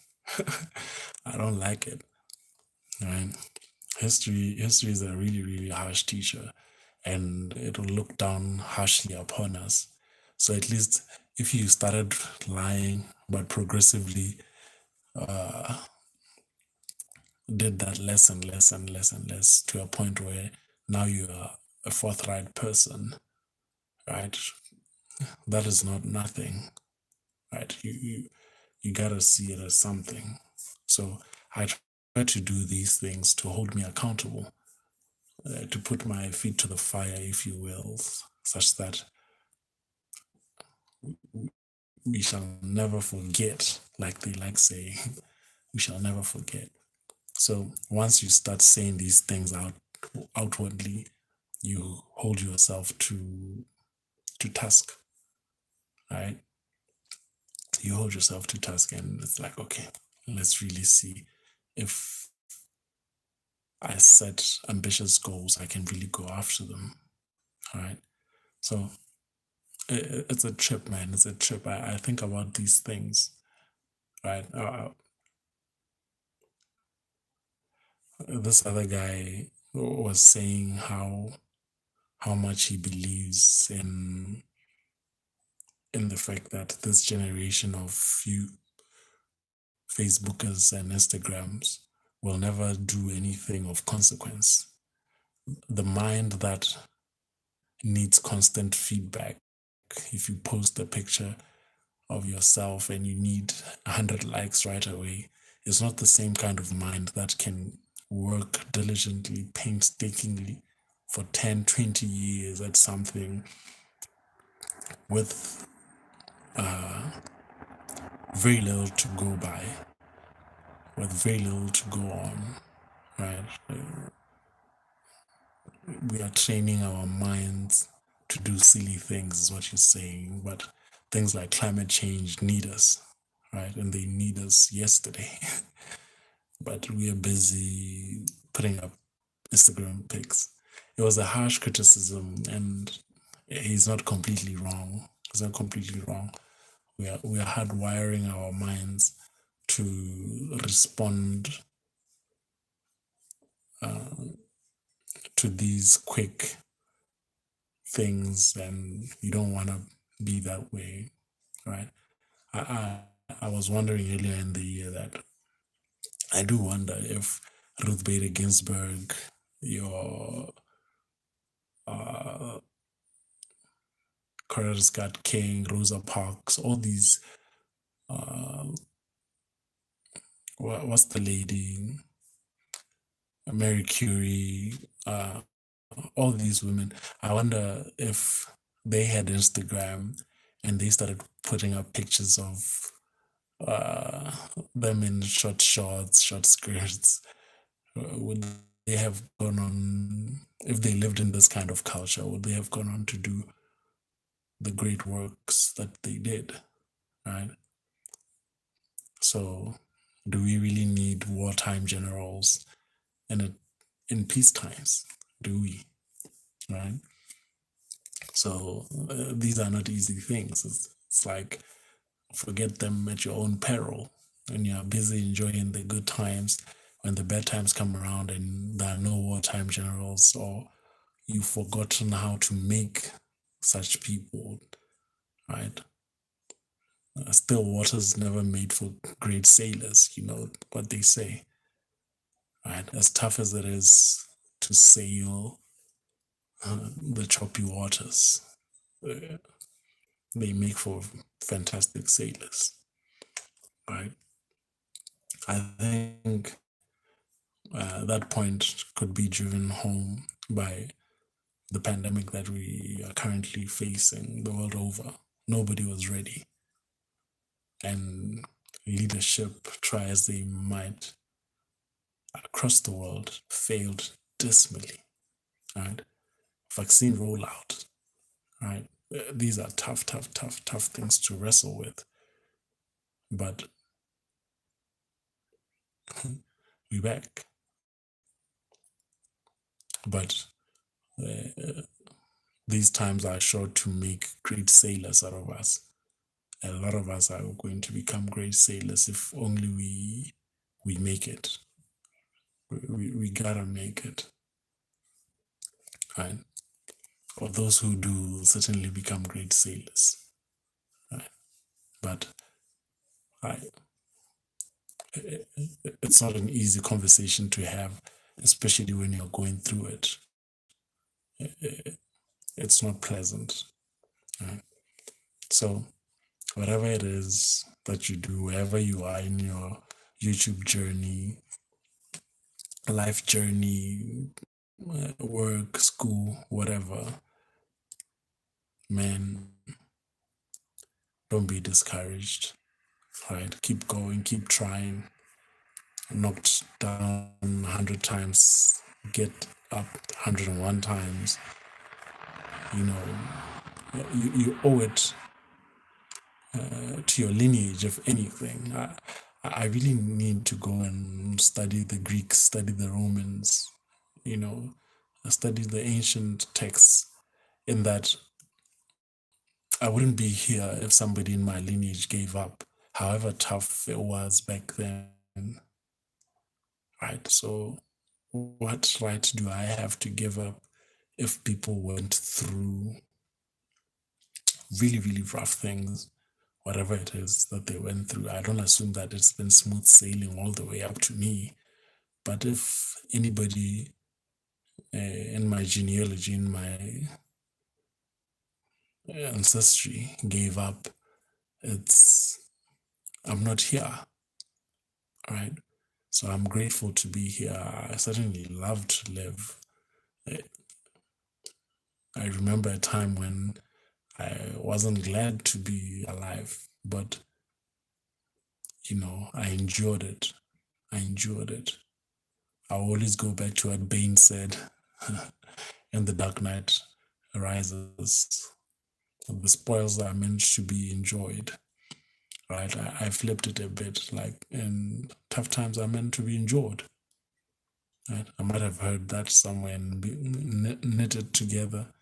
I don't like it. Right? History is a really harsh teacher, and it'll look down harshly upon us. So at least if you started lying, but progressively did that less and less to a point where now you are a forthright person, right? That is not nothing, right? You gotta see it as something. So I try to do these things to hold me accountable, to put my feet to the fire, if you will, such that we shall never forget, like they like saying, we shall never forget. So once you start saying these things outwardly, you hold yourself to task, right? You hold yourself to task, and it's like, okay, let's really see if I set ambitious goals, I can really go after them, right? So it's a trip, man. It's a trip. I think about these things, right? This other guy was saying how much he believes in the fact that this generation of you Facebookers and Instagrams will never do anything of consequence. The mind that needs constant feedback, if you post a picture of yourself and you need 100 likes right away, is not the same kind of mind that can work diligently, painstakingly for 10, 20 years at something with very little to go by, with very little to go on, right? We are training our minds to do silly things, is what you're saying. But things like climate change need us, right? And they need us yesterday. But we are busy putting up Instagram pics. It was a harsh criticism, and he's not completely wrong. He's not completely wrong. We are hardwiring our minds to respond to these quick things, and you don't want to be that way, right? I was wondering earlier in the year that I do wonder if Ruth Bader Ginsburg, your Coretta Scott King, Rosa Parks, all these, what's the lady, Mary Curie, all these women, I wonder if they had Instagram and they started putting up pictures of uh, them in short shorts, short skirts, would they have gone on, if they lived in this kind of culture, would they have gone on to do the great works that they did, right? So, do we really need wartime generals in peace times? Do we, right? So, these are not easy things. It's like, forget them at your own peril. When you're busy enjoying the good times, when the bad times come around and there are no wartime generals, or you've forgotten how to make such people, right? Still, water's never made for great sailors, you know what they say, right? As tough as it is, to sail the choppy waters. They make for fantastic sailors, right? I think that point could be driven home by the pandemic that we are currently facing the world over. Nobody was ready, and leadership, try as they might across the world, failed dismally. Right? Vaccine rollout. Right? These are tough, tough, tough, tough things to wrestle with. But we're back. But these times are sure to make great sailors out of us. A lot of us are going to become great sailors if only we make it. We gotta make it, right? Or those who do certainly become great sailors, right? But it's not an easy conversation to have, especially when you're going through it. It's not pleasant, right? So whatever it is that you do, wherever you are in your YouTube journey, life journey, work, school, whatever, man, don't be discouraged, right? Keep going, keep trying. Knocked down 100 times, get up 101 times. You know, you owe it to your lineage, if anything. I really need to go and study the Greeks, study the Romans, you know, study the ancient texts, in that I wouldn't be here if somebody in my lineage gave up, however tough it was back then. Right? So, what right do I have to give up if people went through really, really rough things, whatever it is that they went through? I don't assume that it's been smooth sailing all the way up to me. But if anybody in my genealogy, in my ancestry gave up, I'm not here, right? So I'm grateful to be here. I certainly love to live. I remember a time when I wasn't glad to be alive, but I enjoyed it. I enjoyed it. I always go back to what Bane said in The Dark Knight Rises. The spoils are meant to be enjoyed, right? I flipped it a bit, like in tough times are meant to be enjoyed. Right? I might have heard that somewhere and knitted together.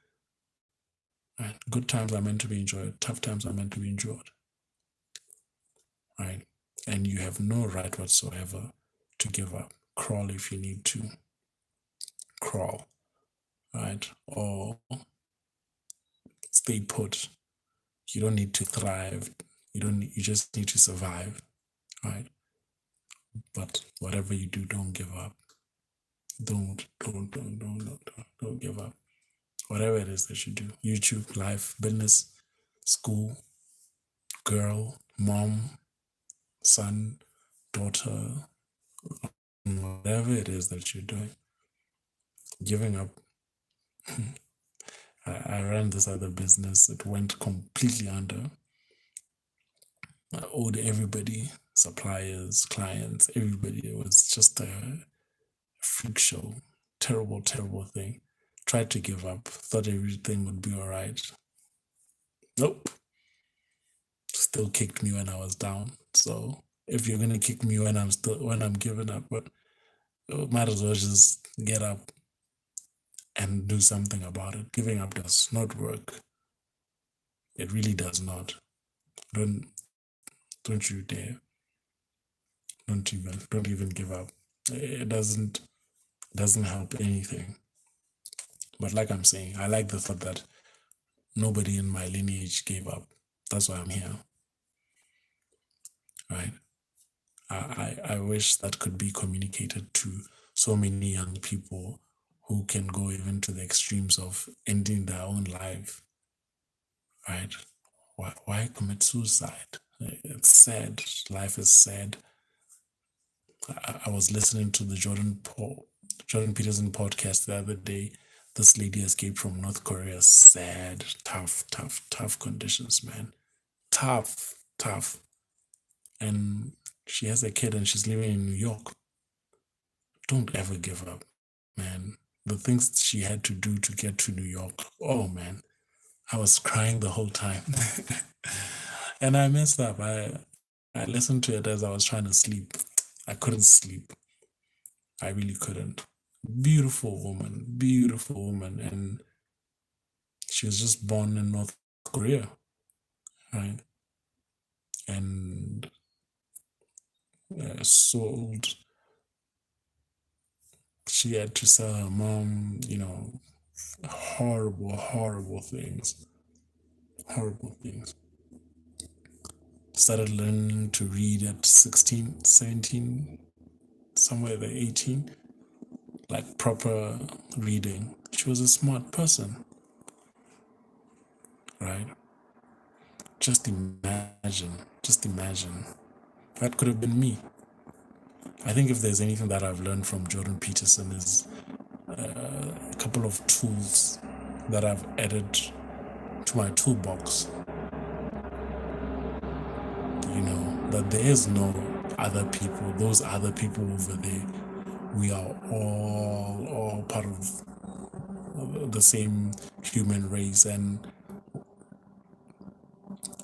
Right? Good times are meant to be enjoyed. Tough times are meant to be enjoyed. Right? And you have no right whatsoever to give up. Crawl if you need to. Crawl. Right? Or stay put. You don't need to thrive. You just need to survive. Right? But whatever you do, don't give up. Don't give up. Whatever it is that you do, YouTube, life, business, school, girl, mom, son, daughter, whatever it is that you're doing, giving up. I ran this other business. It went completely under. I owed everybody, suppliers, clients, everybody. It was just a freak show. Terrible, terrible thing. Tried to give up. Thought everything would be all right. Nope. Still kicked me when I was down. So if you're gonna kick me when I'm giving up, but might as well just get up and do something about it. Giving up does not work. It really does not. Don't you dare. Don't even give up. It doesn't help anything. But like I'm saying, I like the thought that nobody in my lineage gave up. That's why I'm here. Right? I wish that could be communicated to so many young people who can go even to the extremes of ending their own life, right? Why commit suicide? It's sad. Life is sad. I was listening to the Jordan Peterson podcast the other day. This lady escaped from North Korea. Sad, tough conditions, man. Tough. And she has a kid and she's living in New York. Don't ever give up, man. The things she had to do to get to New York. Oh man, I was crying the whole time. And I messed up. I listened to it as I was trying to sleep. I couldn't sleep. I really couldn't. Beautiful woman, and she was just born in North Korea, right? And sold. She had to sell her mom, horrible things. Horrible things. Started learning to read at 16, 17, somewhere there, 18. Like proper reading. She was a smart person, right? Just imagine. That could have been me. I think if there's anything that I've learned from Jordan Peterson is a couple of tools that I've added to my toolbox. That there is no other people, those other people over there. We are all part of the same human race, and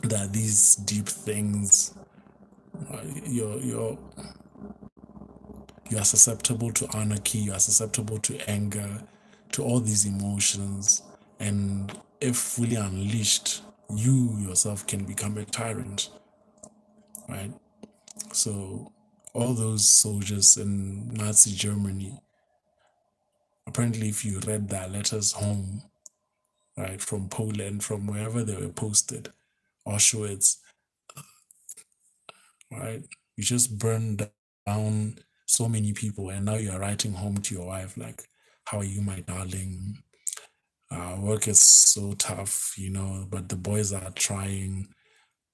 there are these deep things. You are susceptible to anarchy, you are susceptible to anger, to all these emotions, and if fully unleashed, you yourself can become a tyrant, right? So all those soldiers in Nazi Germany, apparently if you read their letters home, right, from Poland, from wherever they were posted, Auschwitz, right, you just burned down so many people, and now you're writing home to your wife like, how are you, my darling? Work is so tough, but the boys are trying.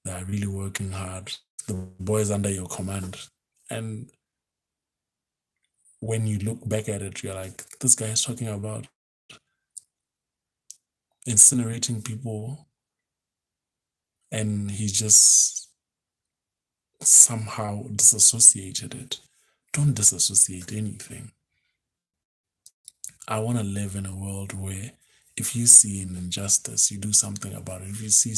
They're really working hard. The boys under your command. And when you look back at it, you're like, this guy is talking about incinerating people, and he just somehow disassociated it. Don't disassociate anything. I want to live in a world where if you see an injustice, you do something about it. If you see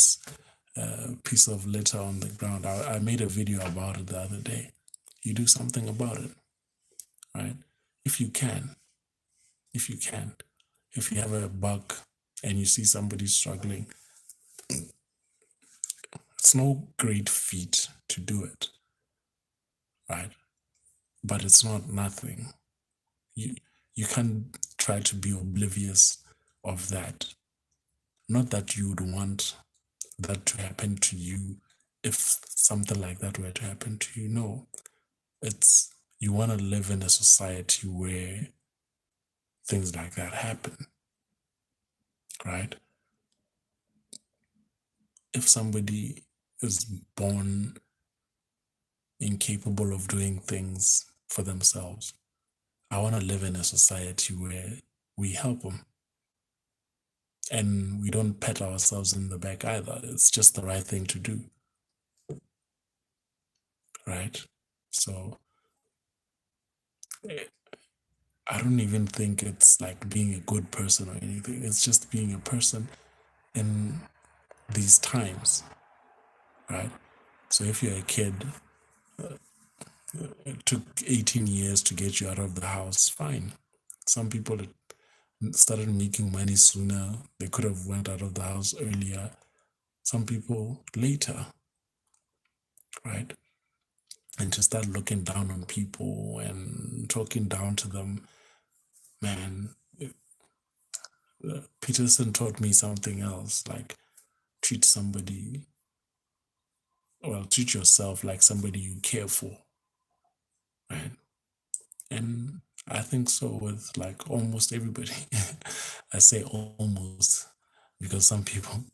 a piece of litter on the ground, I made a video about it the other day. You do something about it, right? If you can. If you have a buck and you see somebody struggling, it's no great feat to do it, right? But it's not nothing. You can't try to be oblivious of that. Not that you would want that to happen to you if something like that were to happen to you. No, it's you want to live in a society where things like that happen, right? If somebody is born incapable of doing things for themselves, I want to live in a society where we help them. And we don't pat ourselves in the back either. It's just the right thing to do. Right? So I don't even think it's like being a good person or anything. It's just being a person in these times. Right? So if you're a kid, it took 18 years to get you out of the house, fine. Some people started making money sooner. They could have went out of the house earlier. Some people later, right? And to start looking down on people and talking down to them, man, Peterson taught me something else, like treat yourself like somebody you care for, right? And I think so with like almost everybody. I say almost because some people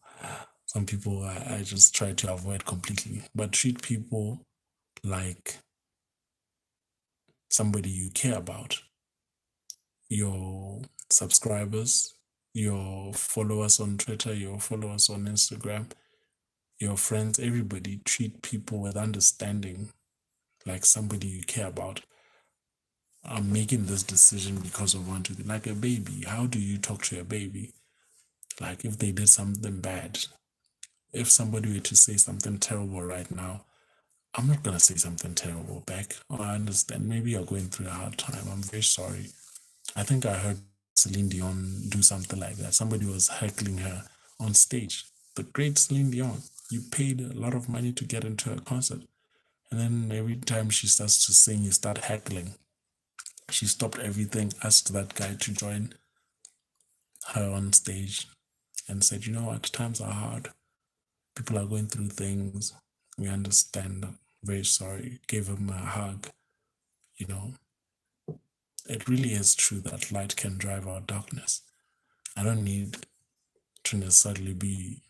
I just try to avoid completely, but treat people like somebody you care about. Your subscribers, your followers on Twitter, your followers on Instagram, your friends, everybody treat people with understanding like somebody you care about. I'm making this decision because of one, two, three. Like a baby. How do you talk to a baby? Like if they did something bad, if somebody were to say something terrible right now, I'm not gonna say something terrible back. Oh, I understand. Maybe you're going through a hard time. I'm very sorry. I think I heard Celine Dion do something like that. Somebody was heckling her on stage. The great Celine Dion. You paid a lot of money to get into a concert. And then every time she starts to sing, you start heckling. She stopped everything, asked that guy to join her on stage, and said, you know what, times are hard. People are going through things. We understand. I'm very sorry. Gave him a hug. You know, it really is true that light can drive out darkness. I don't need to necessarily be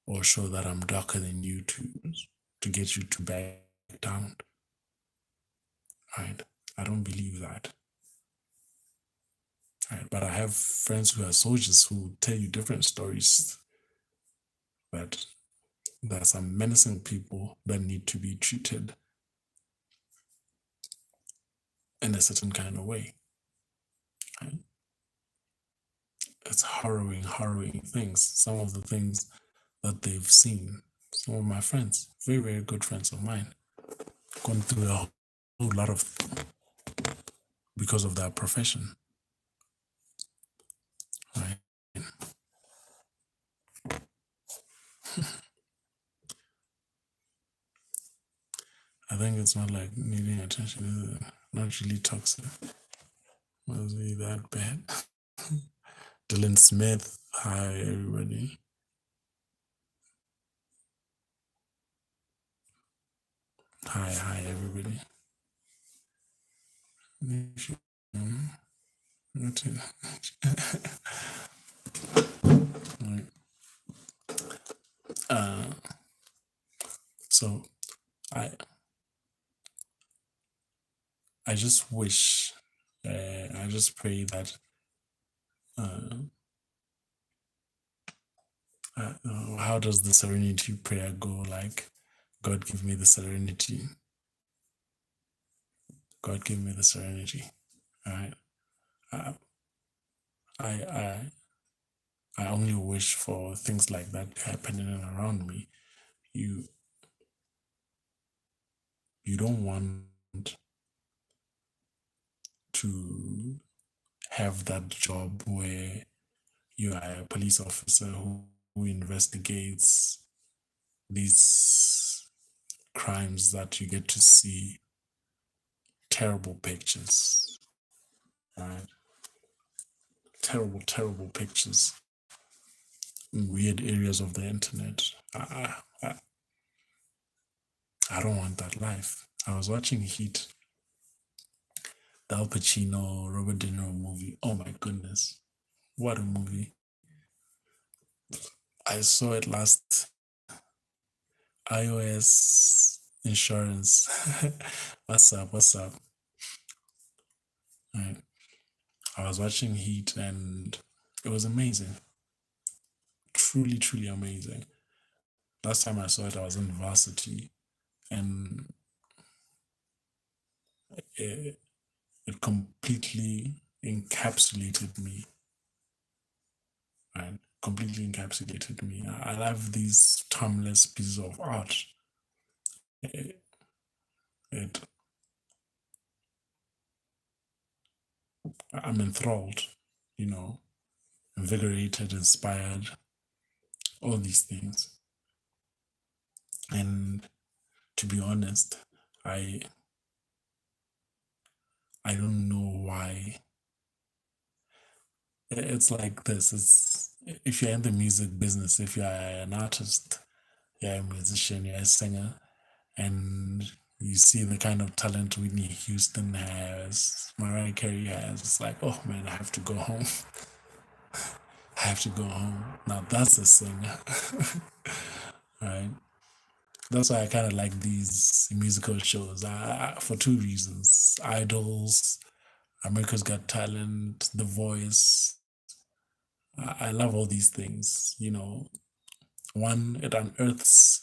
or show that I'm darker than you to get you to back down. Right? I don't believe that. Right? But I have friends who are soldiers who tell you different stories that there are some menacing people that need to be treated in a certain kind of way. Right? It's harrowing, harrowing things. Some of the things that they've seen. Some of my friends, very, very good friends of mine, gone through a whole lot of because of their profession. Right? I think it's not like needing attention, is it? Not really toxic. Was he that bad? Dylan Smith, hi everybody. Hi everybody. Right. So I I just wish, I just pray that how does the serenity prayer go? Like, God give me the serenity. God give me the serenity. All right. I I I only wish for things like that happening around me. You you don't want to have that job where you are a police officer who investigates these crimes that you get to see terrible pictures, right? Terrible, terrible pictures in weird areas of the internet. I don't want that life. I was watching Heat, the Al Pacino, Robert De Niro movie. Oh my goodness. What a movie. I saw it last iOS insurance. What's up? What's up? Right. I was watching Heat and it was amazing. Truly, truly amazing. Last time I saw it, I was in varsity and it, it completely encapsulated me. Right? Completely encapsulated me. I love these timeless pieces of art. It, it I'm enthralled, you know, invigorated, inspired, all these things. And to be honest, I I don't know why. It's like this. It's if you're in the music business, if you're an artist, you're a musician, you're a singer, and you see the kind of talent Whitney Houston has, Mariah Carey has. It's like, oh man, I have to go home. I have to go home. Now that's a singer, right? That's why I kind of like these musical shows for two reasons: Idols, America's Got Talent, The Voice. I love all these things. One, it unearths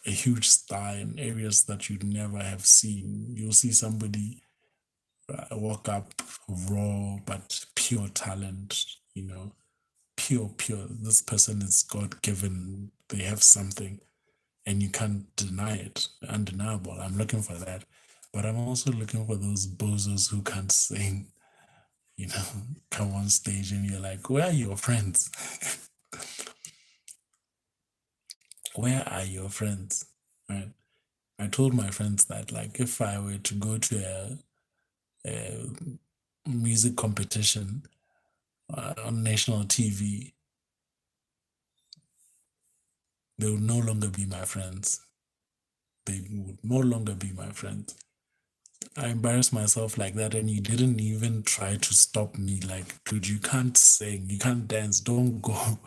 a huge star in areas that you'd never have seen. You'll see somebody walk up raw but pure talent, pure. This person is God given. They have something and you can't deny it. Undeniable. I'm looking for that. But I'm also looking for those bozos who can't sing, come on stage and you're like, where are your friends? Where are your friends? Right? I told my friends that, like, if I were to go to a music competition on national TV, they would no longer be my friends. They would no longer be my friends. I embarrassed myself like that, and you didn't even try to stop me. Like, dude, you can't sing, you can't dance, don't go.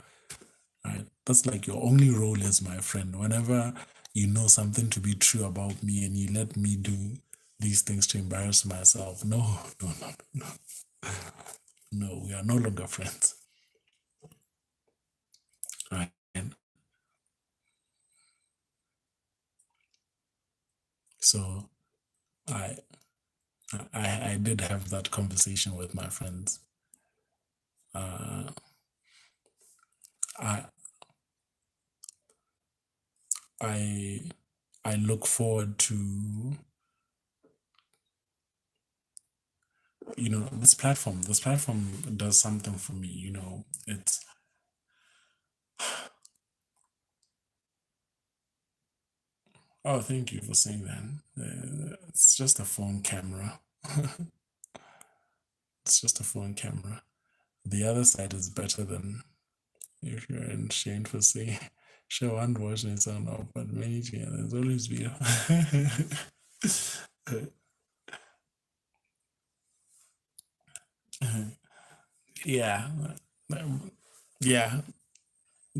Right? That's like your only role as my friend. Whenever you know something to be true about me and you let me do these things to embarrass myself, no, no, no, no. No, we are no longer friends. Right? So I I did have that conversation with my friends. Uh, I I I look forward to this platform. This platform does something for me. It's oh, thank you for saying that. It's just a phone camera. It's just a phone camera. The other side is better than if you're in Shane for saying show and watch and sound off, but many there's always be yeah. Yeah.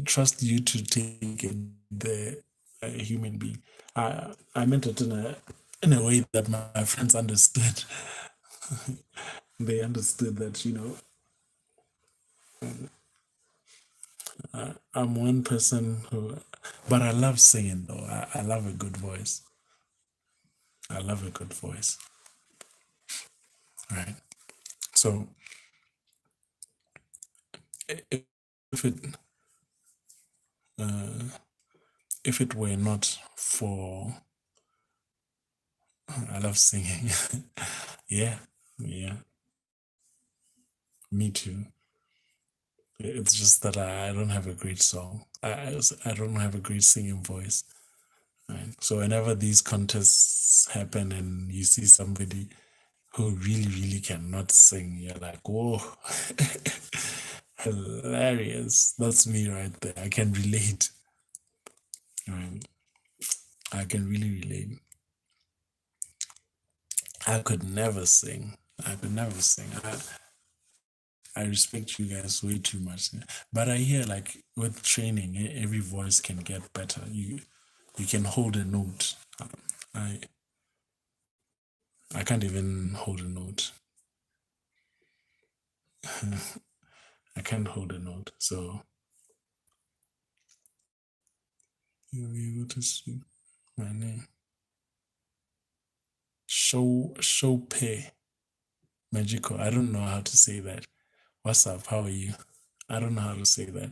Trust you to take it the human being. I meant it in a way that my friends understood. They understood that I'm one person who, but I love singing though. I love a good voice. I love a good voice. Right. So if it uh, if it were not for I love singing. Yeah, yeah, me too. It's just that I don't have a great song. I don't have a great singing voice. Right? So whenever these contests happen and you see somebody who really, really cannot sing, you're like, whoa, hilarious. That's me right there. I can relate. Right? I can really relate. I could never sing. I could never sing. I respect you guys way too much. But I hear like with training, every voice can get better. You can hold a note. I I can't even hold a note. I can't hold a note. So you'll be able to see my name. Pay Magical. I don't know how to say that. What's up? How are you? I don't know how to say that.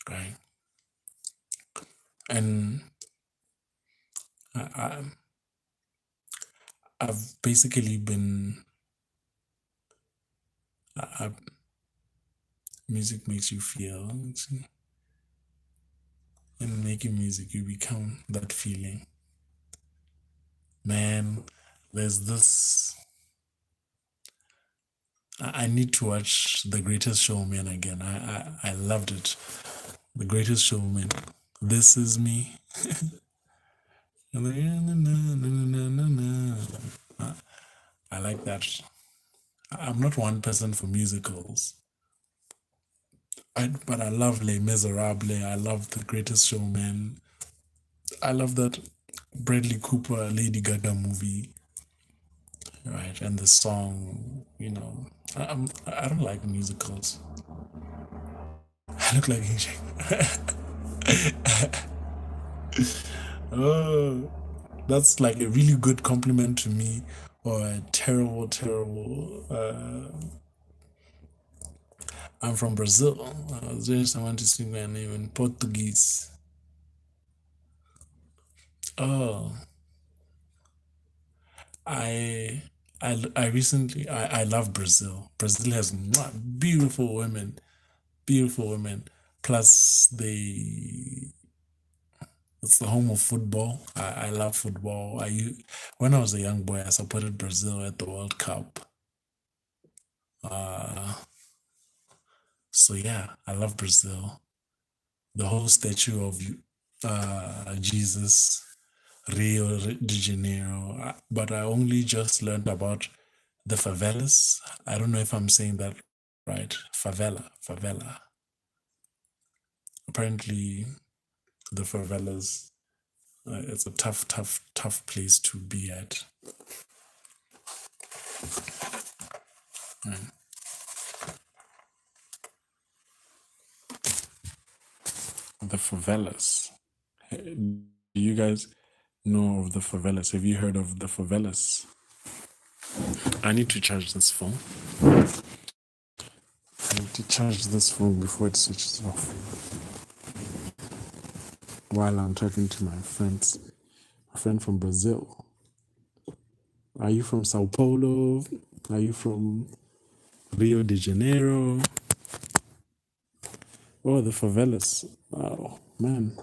Right. And I I've basically been I, music makes you feel, and making music you become that feeling. Man, there's this I need to watch The Greatest Showman again. I loved it. The Greatest Showman. This is me. I like that. I'm not one person for musicals. But I love Les Miserables. I love The Greatest Showman. I love that Bradley Cooper Lady Gaga movie, right? And the song, I don't like musicals. I look like AJ. Oh, that's like a really good compliment to me, or a terrible, terrible. I'm from Brazil. I was doing someone to sing my name in Portuguese. Oh, I I recently I love Brazil. Brazil has beautiful women, beautiful women. Plus it's the home of football. I love football. When I was a young boy, I supported Brazil at the World Cup. Uh, so yeah, I love Brazil. The whole statue of Jesus, Rio de Janeiro. But I only just learned about the favelas. I don't know if I'm saying that right. Favela. Apparently, the favelas. It's a tough, tough, tough place to be at. Right. The favelas. Do you guys know of the favelas? Have you heard of the favelas? I need to charge this phone. I need to charge this phone before it switches off. While I'm talking to my friends, a friend from Brazil. Are you from Sao Paulo? Are you from Rio de Janeiro? Oh, the favelas. Oh, man.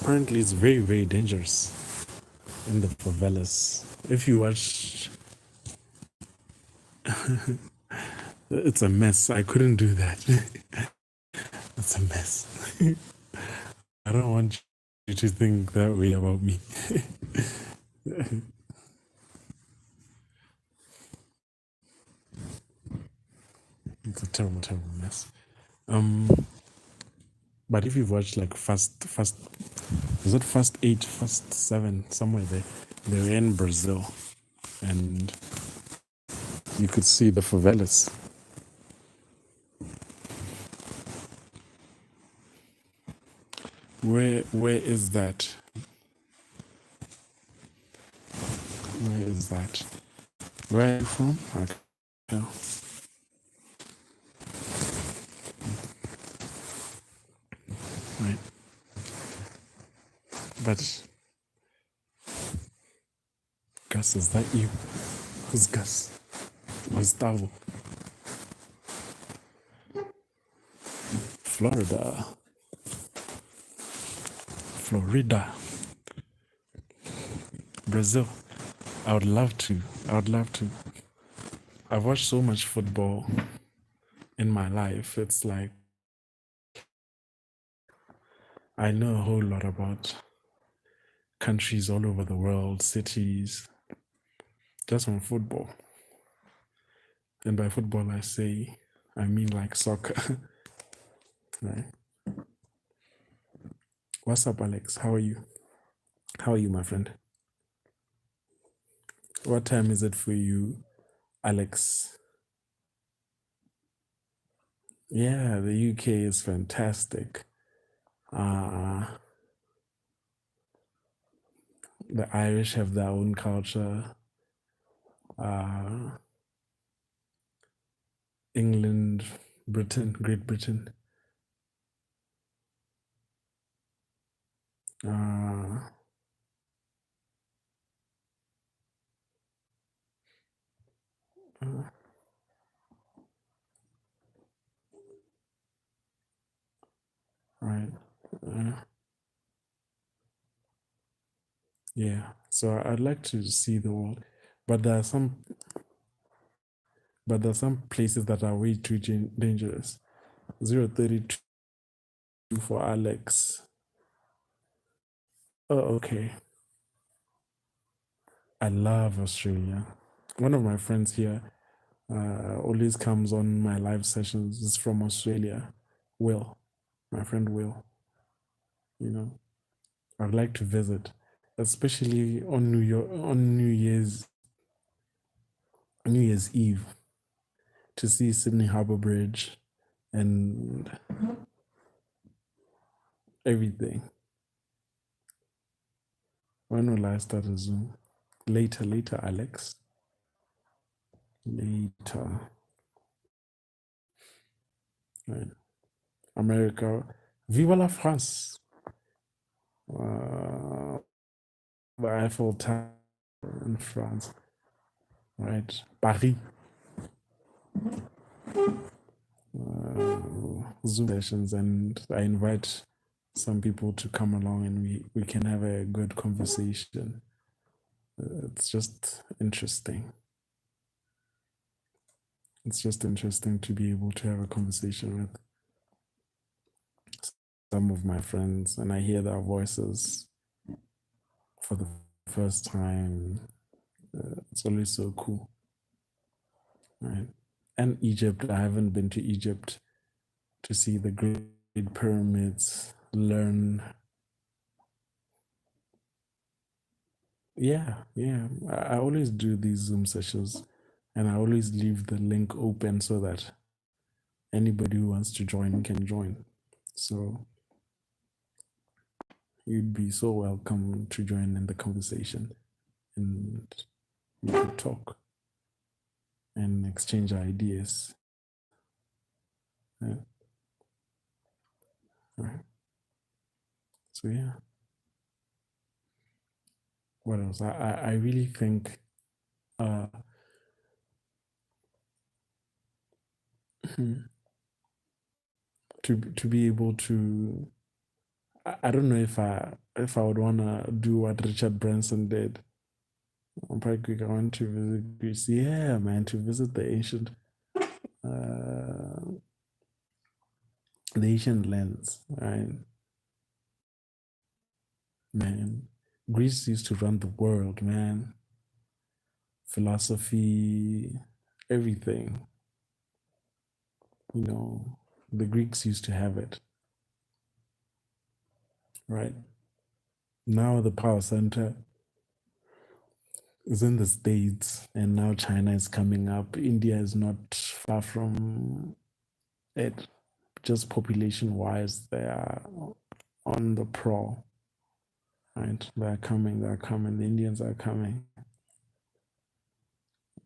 Apparently, it's very, very dangerous in the favelas. If you watch, it's a mess. I couldn't do that. It's a mess. I don't want you to think that way about me. It's a terrible, terrible mess. But if you've watched like Fast, was it Fast 8, Fast 7, somewhere there, they were in Brazil, and you could see the favelas. Where is that? Where is that? Where are you from? Okay. Right. But Gus, is that you? Who's Gus? Gustavo. Florida. Florida. Brazil. I would love to. I would love to. I've watched so much football in my life. It's like I know a whole lot about countries all over the world, cities, just from football. And by football, I mean like soccer. Right? What's up, Alex? How are you? How are you, my friend? What time is it for you, Alex? Yeah, the UK is fantastic. Uh, the Irish have their own culture. Uh, England, Britain, Great Britain. Uh, uh, right. Uh, yeah. So I'd like to see the world, but there are but there are some places that are way too dangerous. 032 for Alex. Oh, okay. I love Australia. One of my friends here always comes on my live sessions. Is from Australia. Will, my friend Will. You know, I'd like to visit, especially on New Year's Eve, to see Sydney Harbour Bridge and everything. When will I start a Zoom? Later, Alex. Later. Right. America. Viva la France. The Eiffel Tower in France. Right. Paris. Zoom sessions, and I invite some people to come along and we can have a good conversation. It's just interesting. It's just interesting to be able to have a conversation with some of my friends, and I hear their voices for the first time. It's always so cool, right? And Egypt, I haven't been to Egypt to see the Great Pyramids, learn. Yeah, I always do these Zoom sessions, and I always leave the link open so that anybody who wants to join can join. So you'd be so welcome to join in the conversation, and we could talk and exchange ideas. Yeah. All right. So yeah. What else? I really think to be able to, I don't know if I would wanna do what Richard Branson did. I'm probably going to visit Greece. Yeah, man, to visit uh, the ancient lands, right? Man, Greece used to run the world, man. Philosophy, everything. You know, the Greeks used to have it, right? Now the power center is in the States, and now China is coming up. India is not far from it. Just population wise, they are on the pro, right? They're coming, the Indians are coming.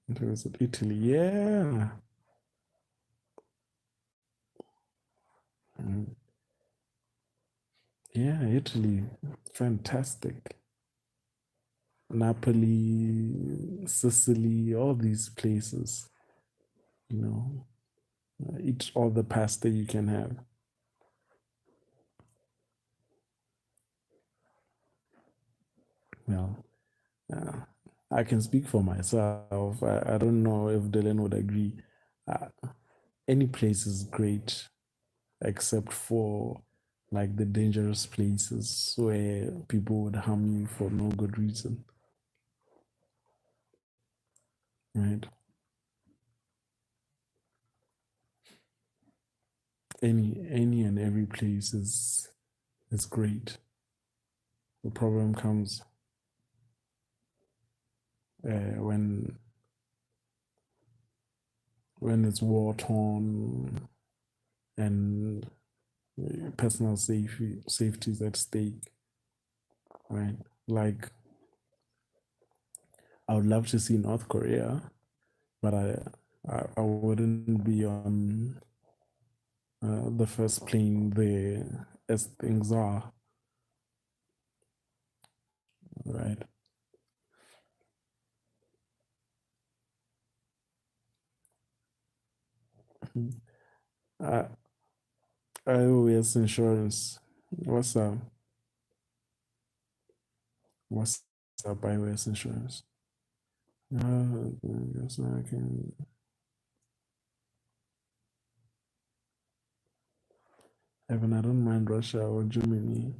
There was Italy, yeah. Mm. Yeah, Italy, fantastic. Napoli, Sicily, all these places, you know, eat all the pasta you can have. Well, uh, I can speak for myself. I don't know if Dylan would agree. Uh, any place is great except for like the dangerous places where people would harm you for no good reason, right? Any and every place is great. The problem comes when it's war torn and personal safety is at stake, right? Like I would love to see North Korea, but I wouldn't be on the first plane there as things are, right? I I always insurance. What's up? What's up? iOS insurance. Yes, I can. Evan, I don't mind Russia or Germany.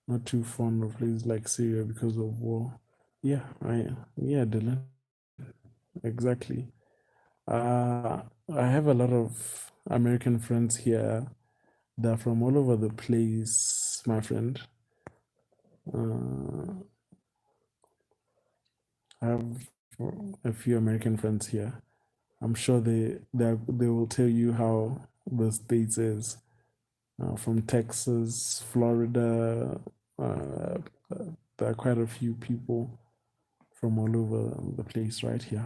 Not too fond of places like Syria because of war. Yeah, yeah, Dylan, exactly. I have a lot of American friends here. They're from all over the place, my friend. Uh, I have a few American friends here. I'm sure they will tell you how the states is. From Texas, Florida. Uh, there are quite a few people from all over the place right here.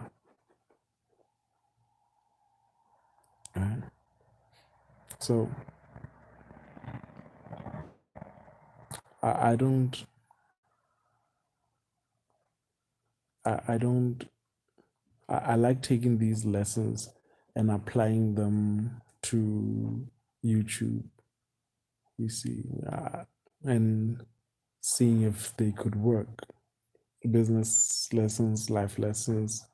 Right. So I don't I don't I like taking these lessons and applying them to YouTube. You see, and seeing if they could work. Business lessons, life lessons.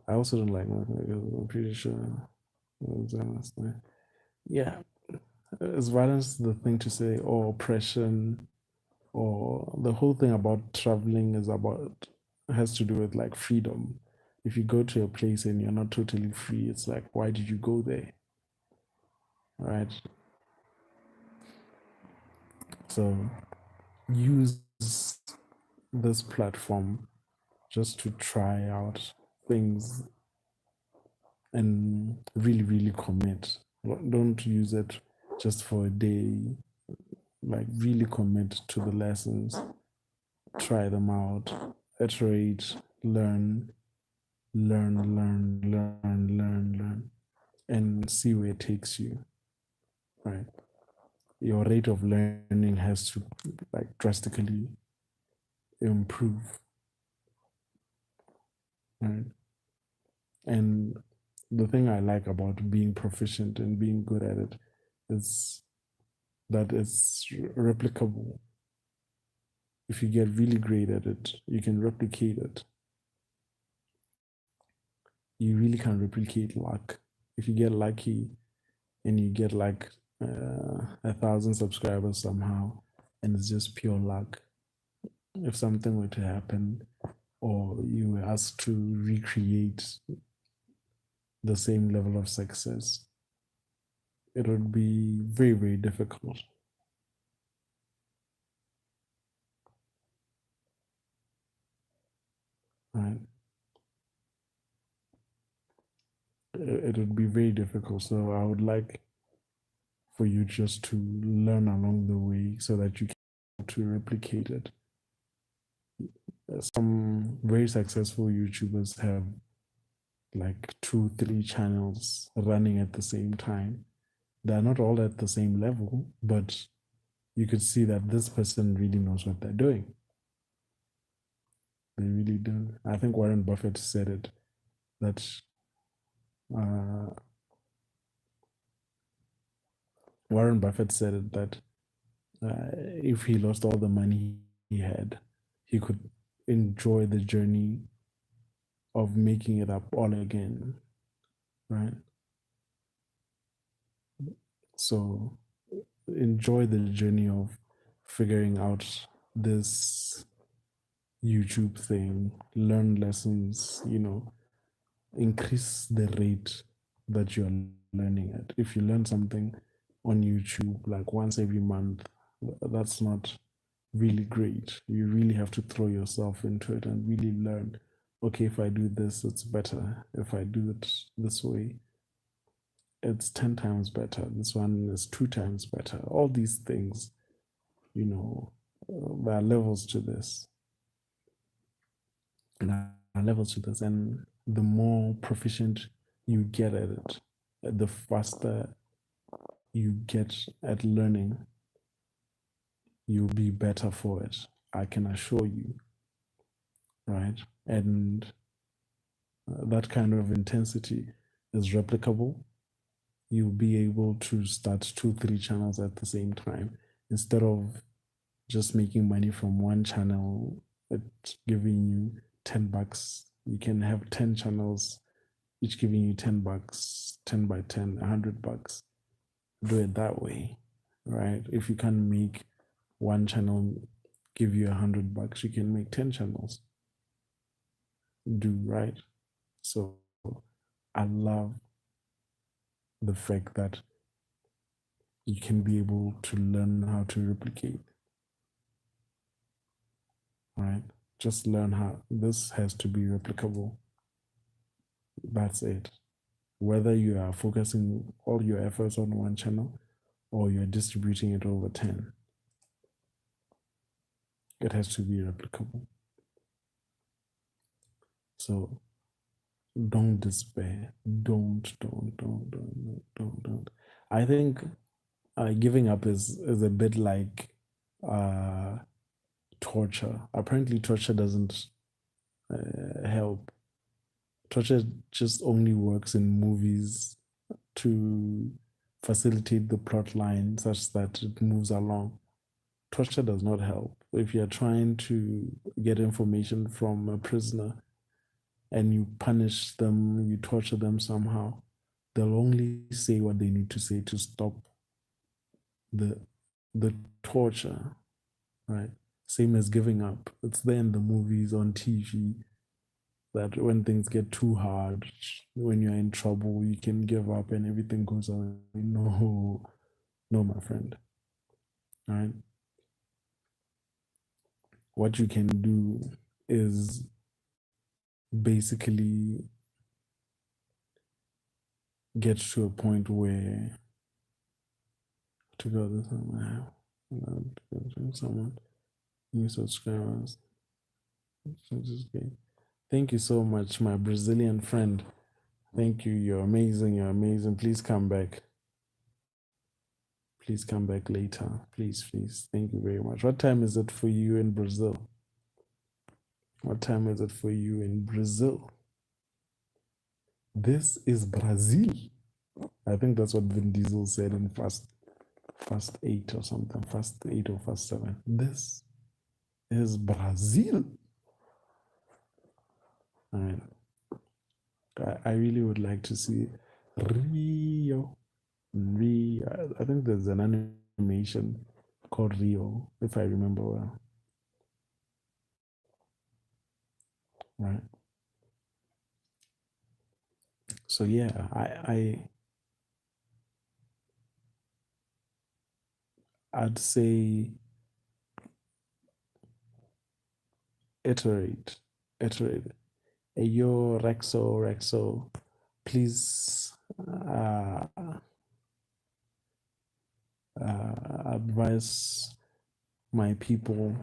I also don't like mathematics. I'm pretty sure. Yeah, is violence the thing to say, or oppression, or the whole thing about traveling is about has to do with like freedom. If you go to a place and you're not totally free, it's like, why did you go there? Right? So use this platform just to try out things and really, really commit. Don't use it just for a day. Like, really commit to the lessons, try them out, iterate, learn, and see where it takes you. Right? Your rate of learning has to like drastically improve. Right? And the thing I like about being proficient and being good at it is that it's replicable. If you get really great at it, you can replicate it. You really can replicate luck. If you get lucky and you get like 1,000 subscribers somehow, and it's just pure luck. If something were to happen, or you were asked to recreate the same level of success, it would be very, very difficult. Right? It would be very difficult. So I would like for you just to learn along the way so that you can to replicate it. Some very successful YouTubers have like 2, 3 channels running at the same time. They're not all at the same level, but you could see that this person really knows what they're doing. They really do. I think Warren Buffett said it that uh, Warren Buffett said it that if he lost all the money he had, he could enjoy the journey of making it up all again, right? So enjoy the journey of figuring out this YouTube thing, learn lessons, increase the rate that you're learning at. If you learn something on YouTube like once every month, that's not really great. You really have to throw yourself into it and really learn. Okay, if I do this, it's better. If I do it this way, it's 10 times better. This one is 2 times better. All these things, there are levels to this. And there are levels to this. And the more proficient you get at it, the faster you get at learning, you'll be better for it. I can assure you, right? And that kind of intensity is replicable. You'll be able to start 2, 3 channels at the same time instead of just making money from one channel that's giving you $10. You can have 10 channels, each giving you $10, 10 by 10, $100. Do it that way. right? If you can't make one channel give you $100, you can make 10 channels do, right? So I love the fact that you can be able to learn how to replicate, right? Just learn how this has to be replicable. That's it. Whether you are focusing all your efforts on one channel or you're distributing it over 10, it has to be replicable. So don't despair. Don't. I think giving up is a bit like uh, torture. Apparently, torture doesn't help. Torture just only works in movies to facilitate the plot line such that it moves along. Torture does not help. If you're trying to get information from a prisoner and you punish them, you torture them somehow, they'll only say what they need to say to stop the the torture, right? Same as giving up. It's there in the movies, on TV, that when things get too hard, when you're in trouble, you can give up and everything goes away. No, no, my friend. All right. What you can do is basically get to a point where to go to someone new subscribers. Thank you so much, my Brazilian friend. Thank you. You're amazing. You're amazing. Please come back. Please come back later. Please, please. Thank you very much. What time is it for you in Brazil? What time is it for you in Brazil? This is Brazil. I think that's what Vin Diesel said in Fast 8 or something. Fast 8 or Fast 7. This is Brazil. All right. I really would like to see Rio. I think there's an animation called Rio, if I remember well. Right. So yeah, I'd say iterate. Hey, yo, Rexo, please advise my people.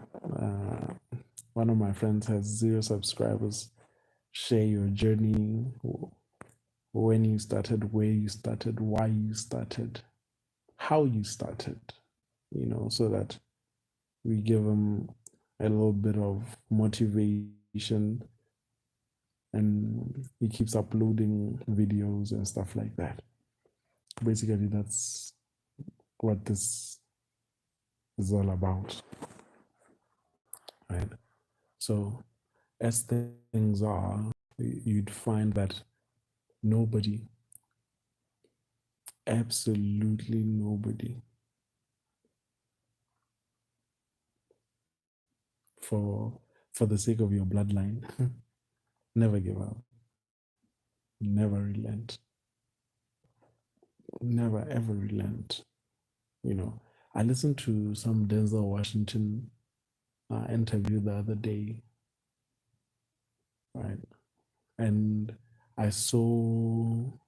One of my friends has 0 subscribers. Share your journey, when you started, where you started, why you started, how you started, so that we give them a little bit of motivation, and he keeps uploading videos and stuff like that. Basically, that's what this is all about, right? So as things are, you'd find that nobody, absolutely nobody, for the sake of your bloodline, never give up, never relent, never ever relent. I listened to some Denzel Washington interview the other day, right? And I so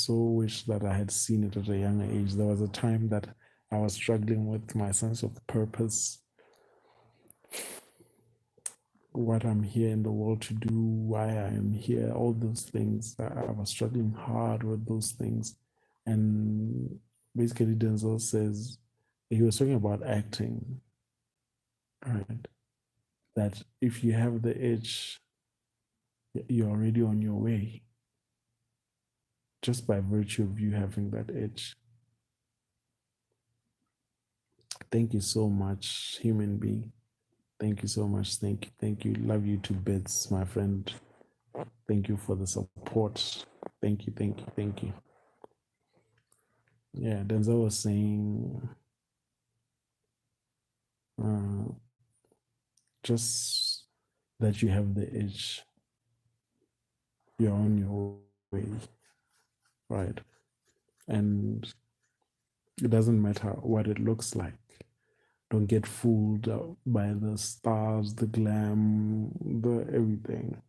wish that I had seen it at a younger age. There was a time that I was struggling with my sense of purpose, what I'm here in the world to do, why I am here, all those things. I was struggling hard with those things. And basically, Denzel says, he was talking about acting, right? That if you have the itch, you're already on your way, just by virtue of you having that itch. Thank you so much, human being. Thank you so much. Thank you. Love you to bits, my friend. Thank you for the support. Thank you. Yeah, Denzel was saying, uh, just that you have the itch, you're on your way, right? And it doesn't matter what it looks like. Don't get fooled by the stars, the glam, the everything.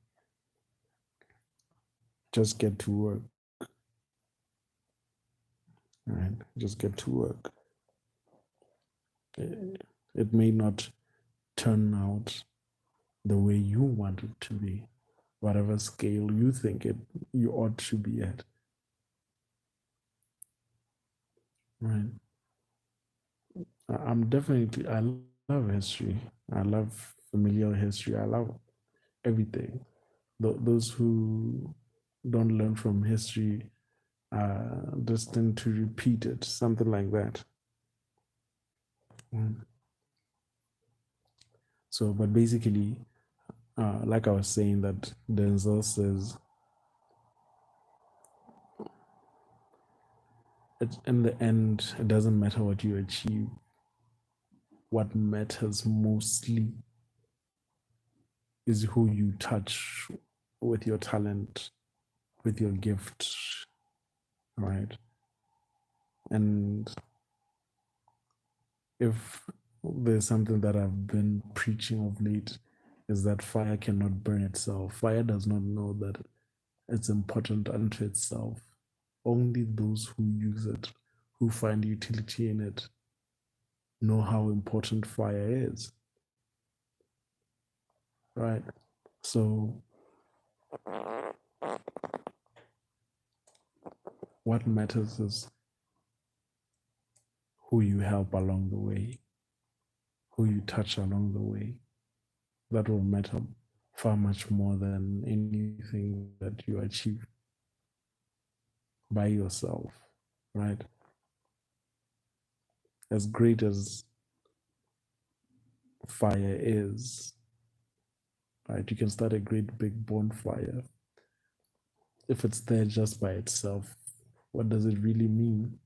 Just get to work, right? Just get to work. It may not turn out the way you want it to be, whatever scale you think it you ought to be at, right? I'm definitely I love history. I love familial history. I love everything. Those who don't learn from history are destined to repeat it, something like that. Mm. So, but basically, like I was saying, that Denzel says, in the end, it doesn't matter what you achieve. What matters mostly is who you touch with your talent, with your gift, right? And if there's something that I've been preaching of late, is that fire cannot burn itself. Fire does not know that it's important unto itself. Only those who use it, who find utility in it, know how important fire is, right? So, what matters is who you help along the way, who you touch along the way. That will matter far much more than anything that you achieve by yourself, right? As great as fire is, right? You can start a great big bonfire. If it's there just by itself, what does it really mean?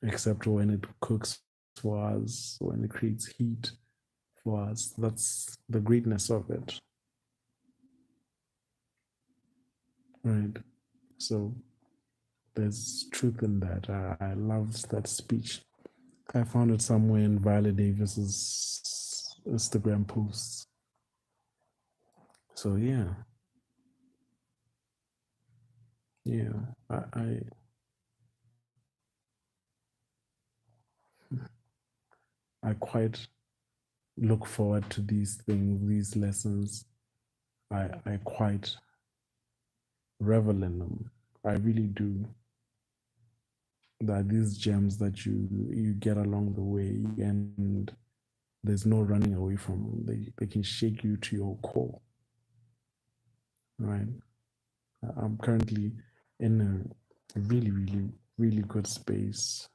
Except when it cooks for us, when it creates heat for us. That's the greatness of it, right? So there's truth in that. I loved that speech. I found it somewhere in Viola Davis's Instagram posts. So yeah, I quite look forward to these things, these lessons. I quite revel in them. I really do. That these gems that you get along the way, and there's no running away from them. They can shake you to your core, right? I'm currently in a really, really, really good space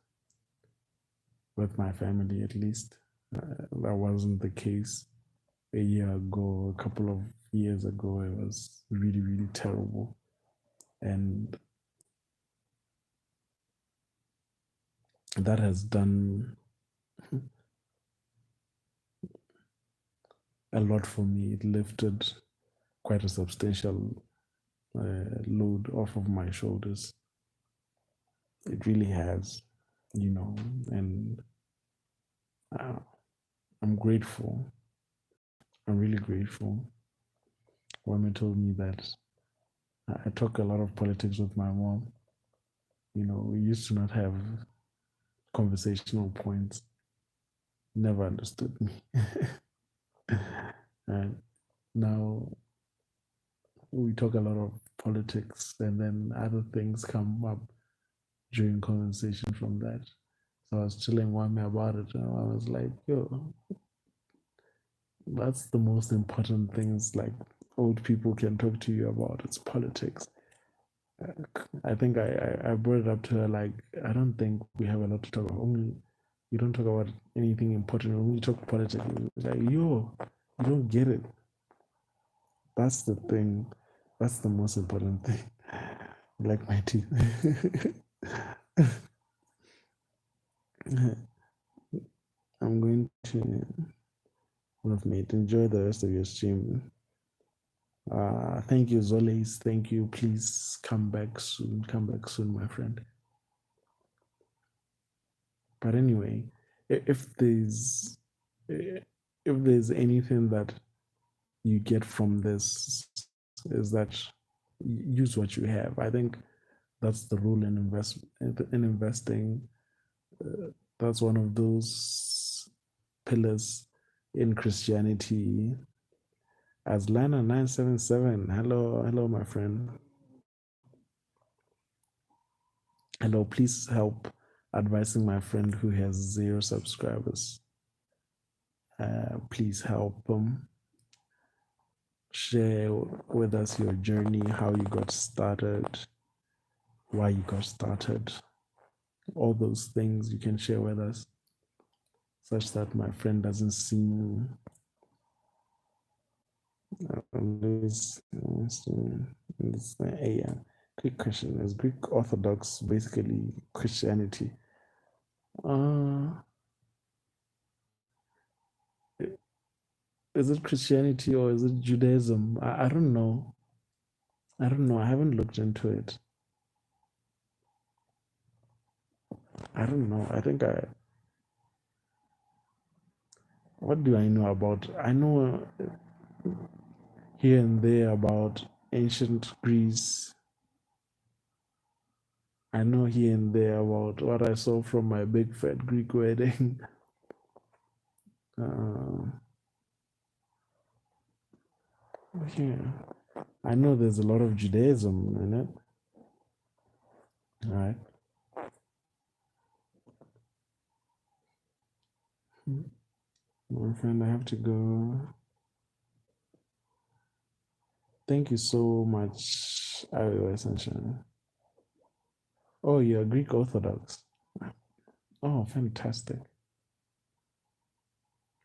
with my family, at least. That wasn't the case a year ago, a couple of years ago. It was really, really terrible. And that has done a lot for me. It lifted quite a substantial load off of my shoulders. It really has, and uh, I'm grateful. I'm really grateful. Women told me that I talk a lot of politics with my mom. We used to not have conversational points. Never understood me. And now we talk a lot of politics, and then other things come up during conversation from that. So I was telling Wame about it, and I was like, yo, that's the most important things like old people can talk to you about. It's politics. I think I brought it up to her like, I don't think we have a lot to talk about. Only we don't talk about anything important. We only talk politics. Like, yo, you don't get it. That's the thing. That's the most important thing. Like my teeth. I'm going to love mate. Enjoy the rest of your stream. Thank you, Zoles. Thank you. Please come back soon. Come back soon, my friend. But anyway, if there's anything that you get from this, is that use what you have. I think that's the rule in investing. That's one of those pillars in Christianity. As Lana 977, hello, my friend. Hello, please help advising my friend who has 0 subscribers. Please help share with us your journey, how you got started, why you got started, all those things you can share with us, such that my friend doesn't seem this. Yeah. Quick question: is Greek Orthodox basically Christianity? Uh, is it Christianity or is it Judaism? I don't know. I don't know. I haven't looked into it. I don't know. I think I. What do I know about? I know here and there about ancient Greece. I know here and there about what I saw from my big fat Greek wedding. Uh, yeah. I know there's a lot of Judaism in it. All right. My friend, I have to go. Thank you so much, iOS Sunshine. Oh, you're Greek Orthodox. Oh, fantastic.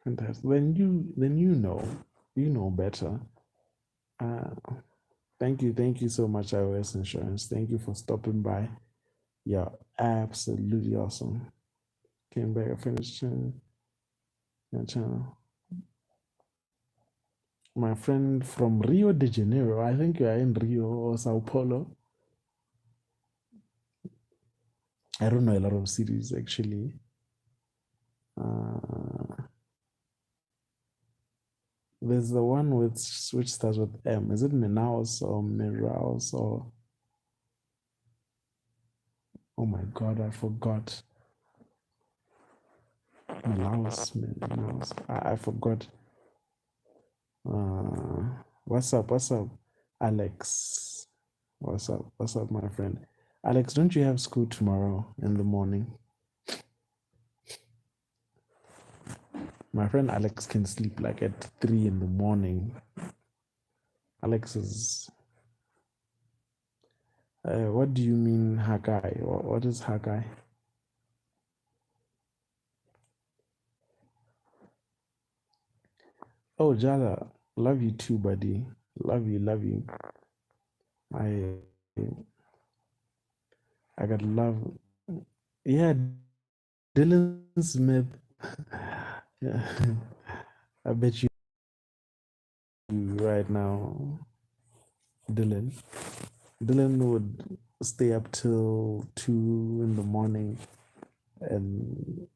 Fantastic. You know better. Uh, thank you so much, iOS Insurance. Thank you for stopping by. You're absolutely awesome. Came back, I finished your channel. My friend from Rio de Janeiro. I think you are in Rio or Sao Paulo. I don't know a lot of cities actually. Uh, there's the one which starts with M. Is it Manaus or Miraus or? Oh my God, I forgot. Manaus. I forgot. What's up? What's up, Alex? What's up? What's up, my friend? Alex, don't you have school tomorrow in the morning? My friend Alex can sleep like at 3 in the morning. Alex is. What do you mean, Hakai? What is Hakai? Oh, Jala, love you too, buddy. Love you, love you. I I got love. Yeah, Dylan Smith. Yeah, I bet you right now, Dylan. Dylan would stay up till 2 in the morning. And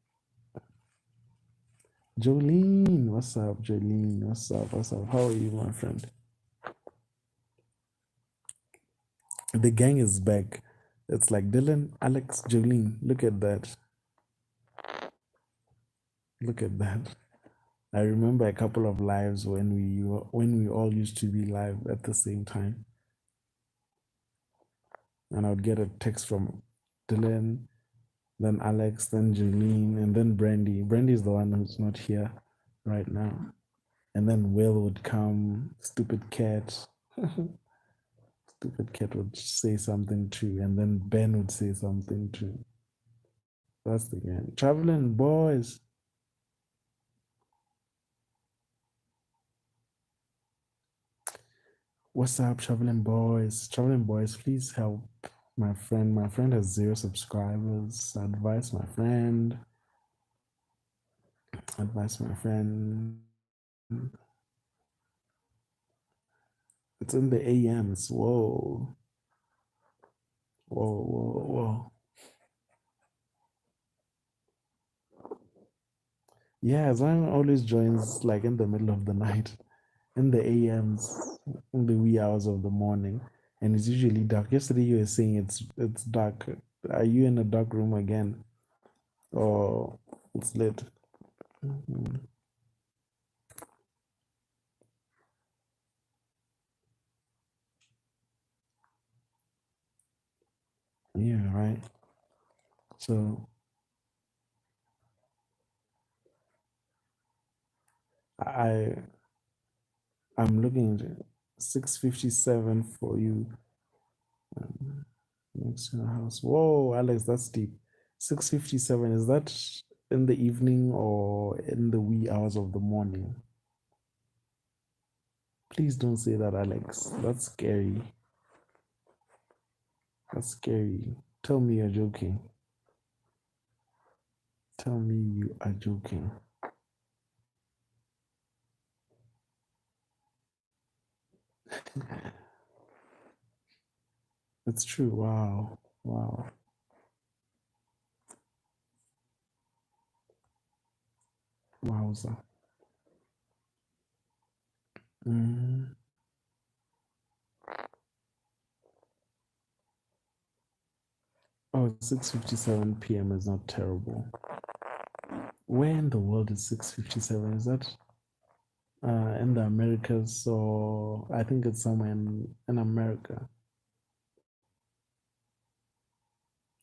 Jolene, what's up, Jolene? What's up? What's up? How are you, my friend? The gang is back. It's like Dylan, Alex, Jolene. Look at that. Look at that. I remember a couple of lives when we all used to be live at the same time, and I would get a text from Dylan, then Alex, then Jolene, and then Brandy. Brandy is the one who's not here right now. And then Will would come. Stupid cat. Stupid cat would say something too, and then Ben would say something too. That's the game. Traveling boys. What's up, traveling boys? Traveling boys, please help My friend has 0 subscribers. Advice my friend. It's in the AMs. Whoa. Whoa, whoa, whoa. Yeah, Zion always joins like in the middle of the night, in the AMs, in the wee hours of the morning, and it's usually dark. Yesterday you were saying it's dark. Are you in a dark room again, or it's lit? Mhm. Yeah, right. So I I'm looking at 6:57 for you. Next to your house. Whoa, Alex, that's deep. 6:57, is that in the evening or in the wee hours of the morning? Please don't say that, Alex. That's scary. That's scary. Tell me you're joking. Tell me you are joking. It's true. Wow. Wow. Wowza. Mm. Oh, 6:57 p.m. is not terrible. Where in the world is 6:57? Is that in the Americas, or I think it's somewhere in America?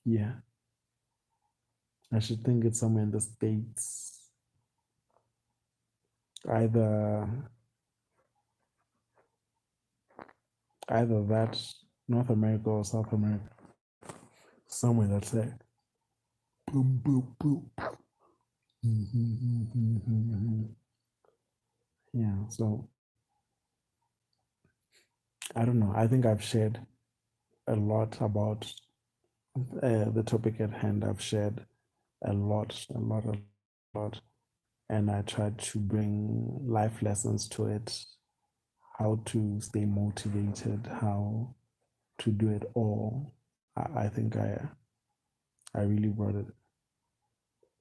Yeah, I should think it's somewhere in the States. Either either that, North America or South America. Somewhere that's there. Boom, boom, boom. Yeah, so I don't know. I think I've shared a lot about the topic at hand. I've shared a lot, and I tried to bring life lessons to it, how to stay motivated, how to do it all. I think I really brought it.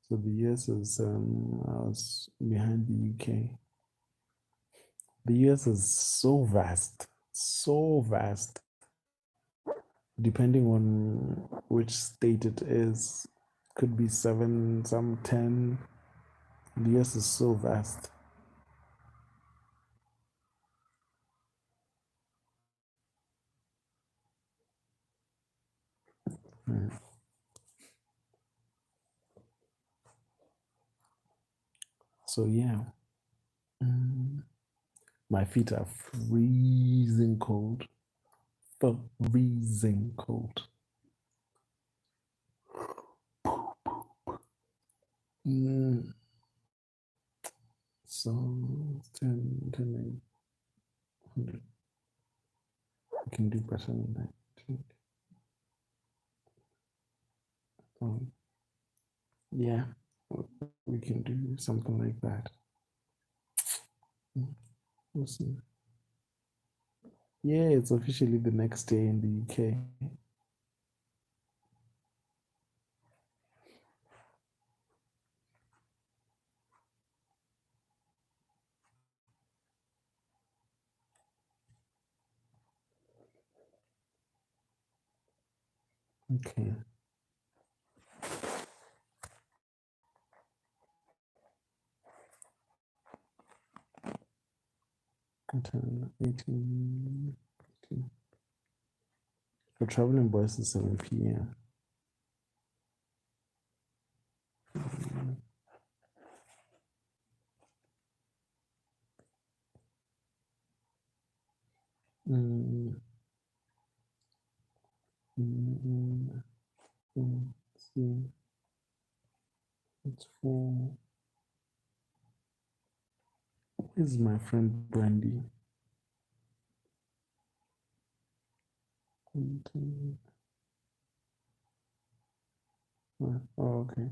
So the US is I was behind the UK. The US is so vast, so vast. Depending on which state it is, could be 7, some 10. The US is so vast. Mm. So yeah. Mm. My feet are freezing cold. Freezing cold. Mm. So 10, 10, 100. We can do better than that. Um, yeah, we can do something like that. We'll see. Yeah, it's officially the next day in the UK. Okay. 10, 18, 18. For traveling boys is 7 p.m. Mm, mm, see, it's for. This is my friend Brandy. Oh, okay.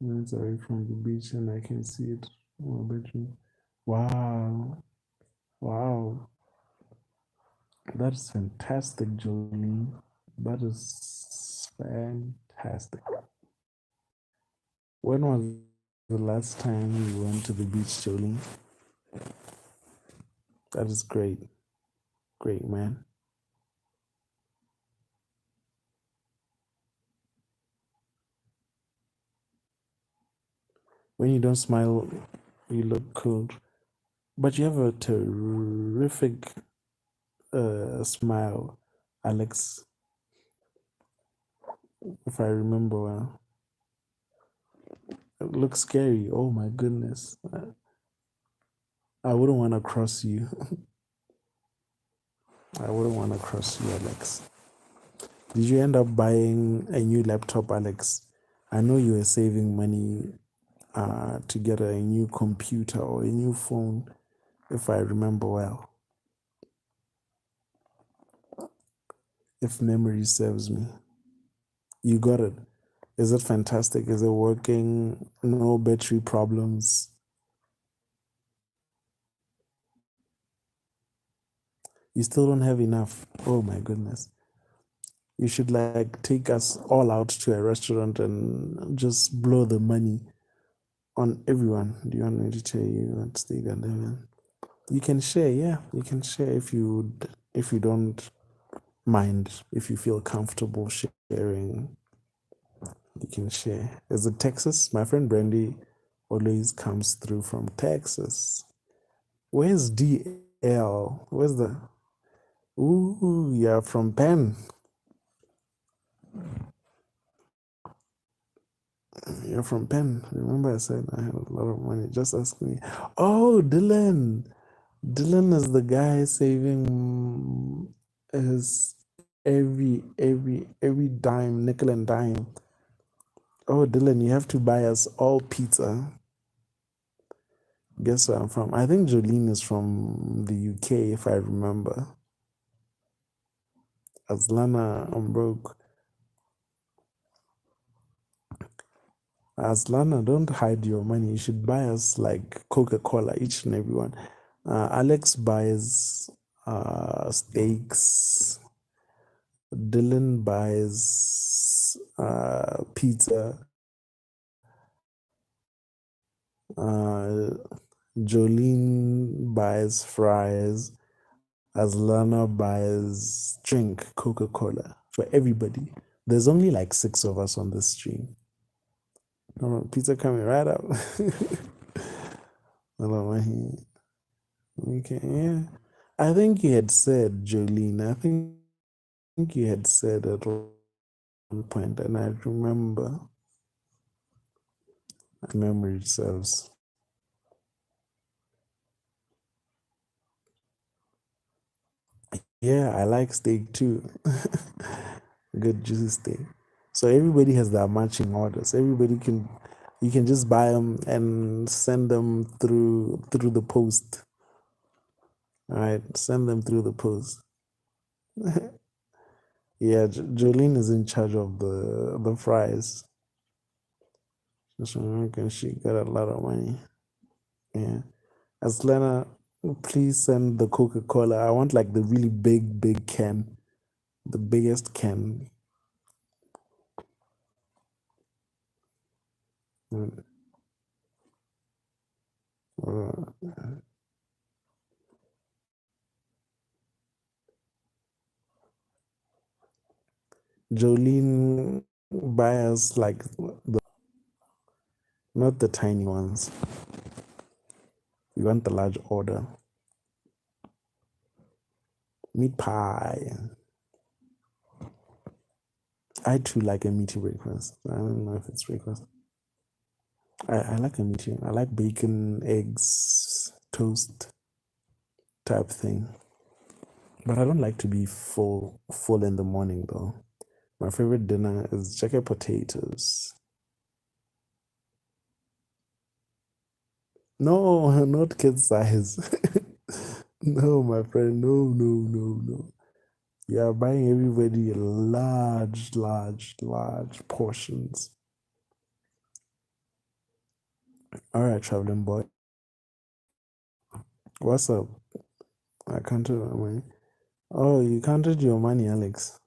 Minutes away from the beach, and I can see it in my bedroom. Wow. Wow. That's fantastic, Jolene. That is fantastic. When was the last time you went to the beach, Jolene? That is great. Great, man. When you don't smile, you look cold. But you have a terrific smile, Alex, if I remember well. It looks scary. Oh my goodness. I wouldn't want to cross you. I wouldn't want to cross you, Alex. Did you end up buying a new laptop, Alex? I know you were saving money to get a new computer or a new phone, if I remember well. If memory serves me. You got it. Is it fantastic? Is it working? No battery problems? You still don't have enough. Oh my goodness. You should like take us all out to a restaurant and just blow the money on everyone. Do you want me to tell you what state I live in? You can share, yeah. You can share if you don't mind, if you feel comfortable sharing, you can share. Is it Texas? My friend Brandy always comes through from Texas. Where's DL? Where's the Ooh, yeah, from Penn. You're from Penn. Remember I said I had a lot of money. Just ask me. Oh, Dylan. Dylan is the guy saving his every dime, nickel and dime. Oh, Dylan, you have to buy us all pizza. Guess where I'm from? I think Jolene is from the UK, if I remember. Aslana, I'm broke. Aslana, don't hide your money. You should buy us like Coca-Cola, each and every one. Alex buys steaks. Dylan buys pizza. Uh, Jolene buys fries. Aslana buys drink, Coca-Cola for everybody. There's only like 6 of us on this stream. Oh, pizza coming right up. Okay, yeah. I think you had said, Jolene, I think you had said at one point, and I remember. Memory serves. Yeah, I like steak too. Good juicy steak. So everybody has their matching orders. You can just buy them and send them through the post. All right, send them through the post. Yeah, Jolene is in charge of the fries. Just American, she got a lot of money. Yeah, Aslana, please send the Coca-Cola. I want like the really big can, the biggest can. Jolene buys like not the tiny ones. We want the large order. Meat pie. I too like a meaty breakfast. I don't know if it's breakfast. I like a meaty. I like bacon, eggs, toast type thing. But I don't like to be full in the morning though. My favorite dinner is jacket potatoes. No, not kid size. No, my friend. No. You are buying everybody large portions. All right, traveling boy. What's up? I counted my money. Oh, you counted your money, Alex.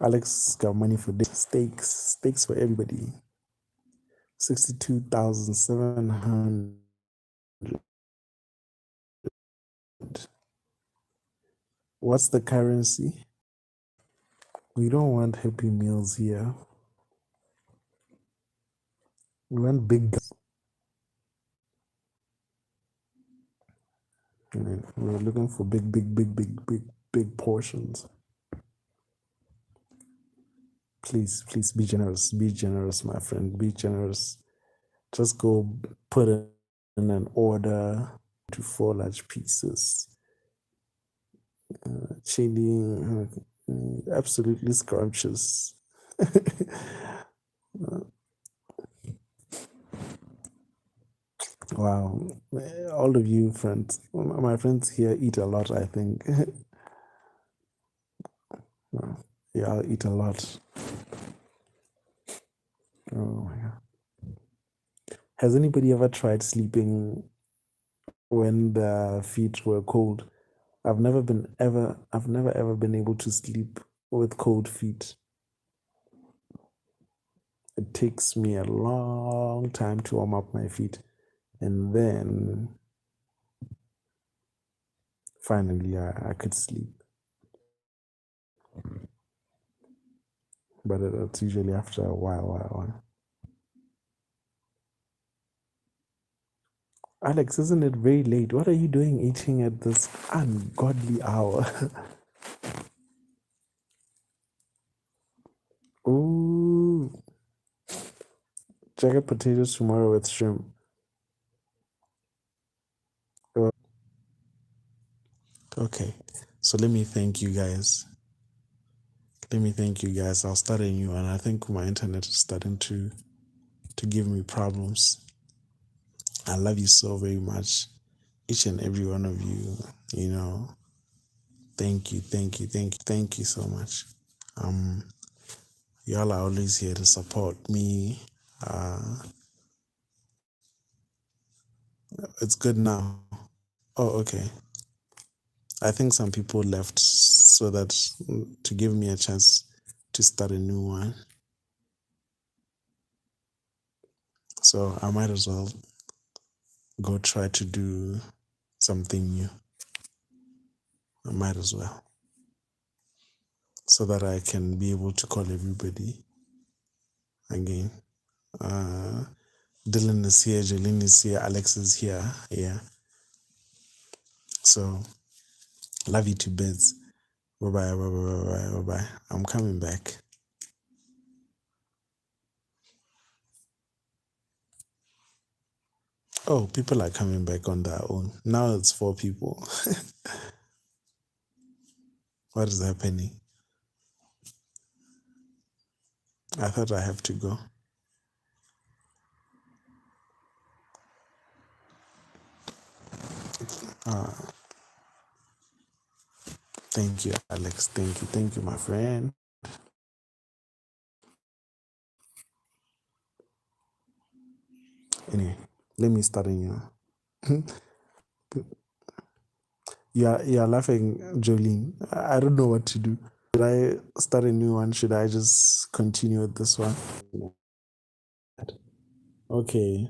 Alex got money for this. Steaks for everybody. 62,700. What's the currency? We don't want Happy Meals here. We want big guns. We're looking for big portions. Please be generous. Be generous, my friend. Be generous. Just go put in an order to 4 large pieces. Chili, absolutely scrumptious. Wow, all of you friends, my friends here eat a lot, I think. Yeah, I'll eat a lot. Oh my God. Has anybody ever tried sleeping when the feet were cold? I've never ever been able to sleep with cold feet. It takes me a long time to warm up my feet. And then finally I could sleep. But it's usually after a while. Alex, isn't it very late? What are you doing eating at this ungodly hour? Ooh. Jagged potatoes tomorrow with shrimp. Okay, so let me thank you guys. I'll start a new one. I think my internet is starting to give me problems. I love you so very much, each and every one of you. You know, thank you so much. Y'all are always here to support me. It's good now. Oh, okay. I think some people left so that to give me a chance to start a new one. So I might as well go try to do something new. I might as well. So that I can be able to call everybody again. Dylan is here, Jolene is here, Alex is here. Yeah. So love you to bits. Bye-bye. I'm coming back. Oh, people are coming back on their own. Now it's 4 people. What is happening? I thought I have to go. Thank you, Alex. Thank you, my friend. Anyway, let me start a new. You're laughing, Jolene. I don't know what to do. Should I start a new one? Should I just continue with this one? Okay.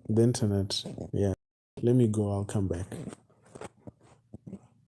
The internet. Yeah. Let me go. I'll come back.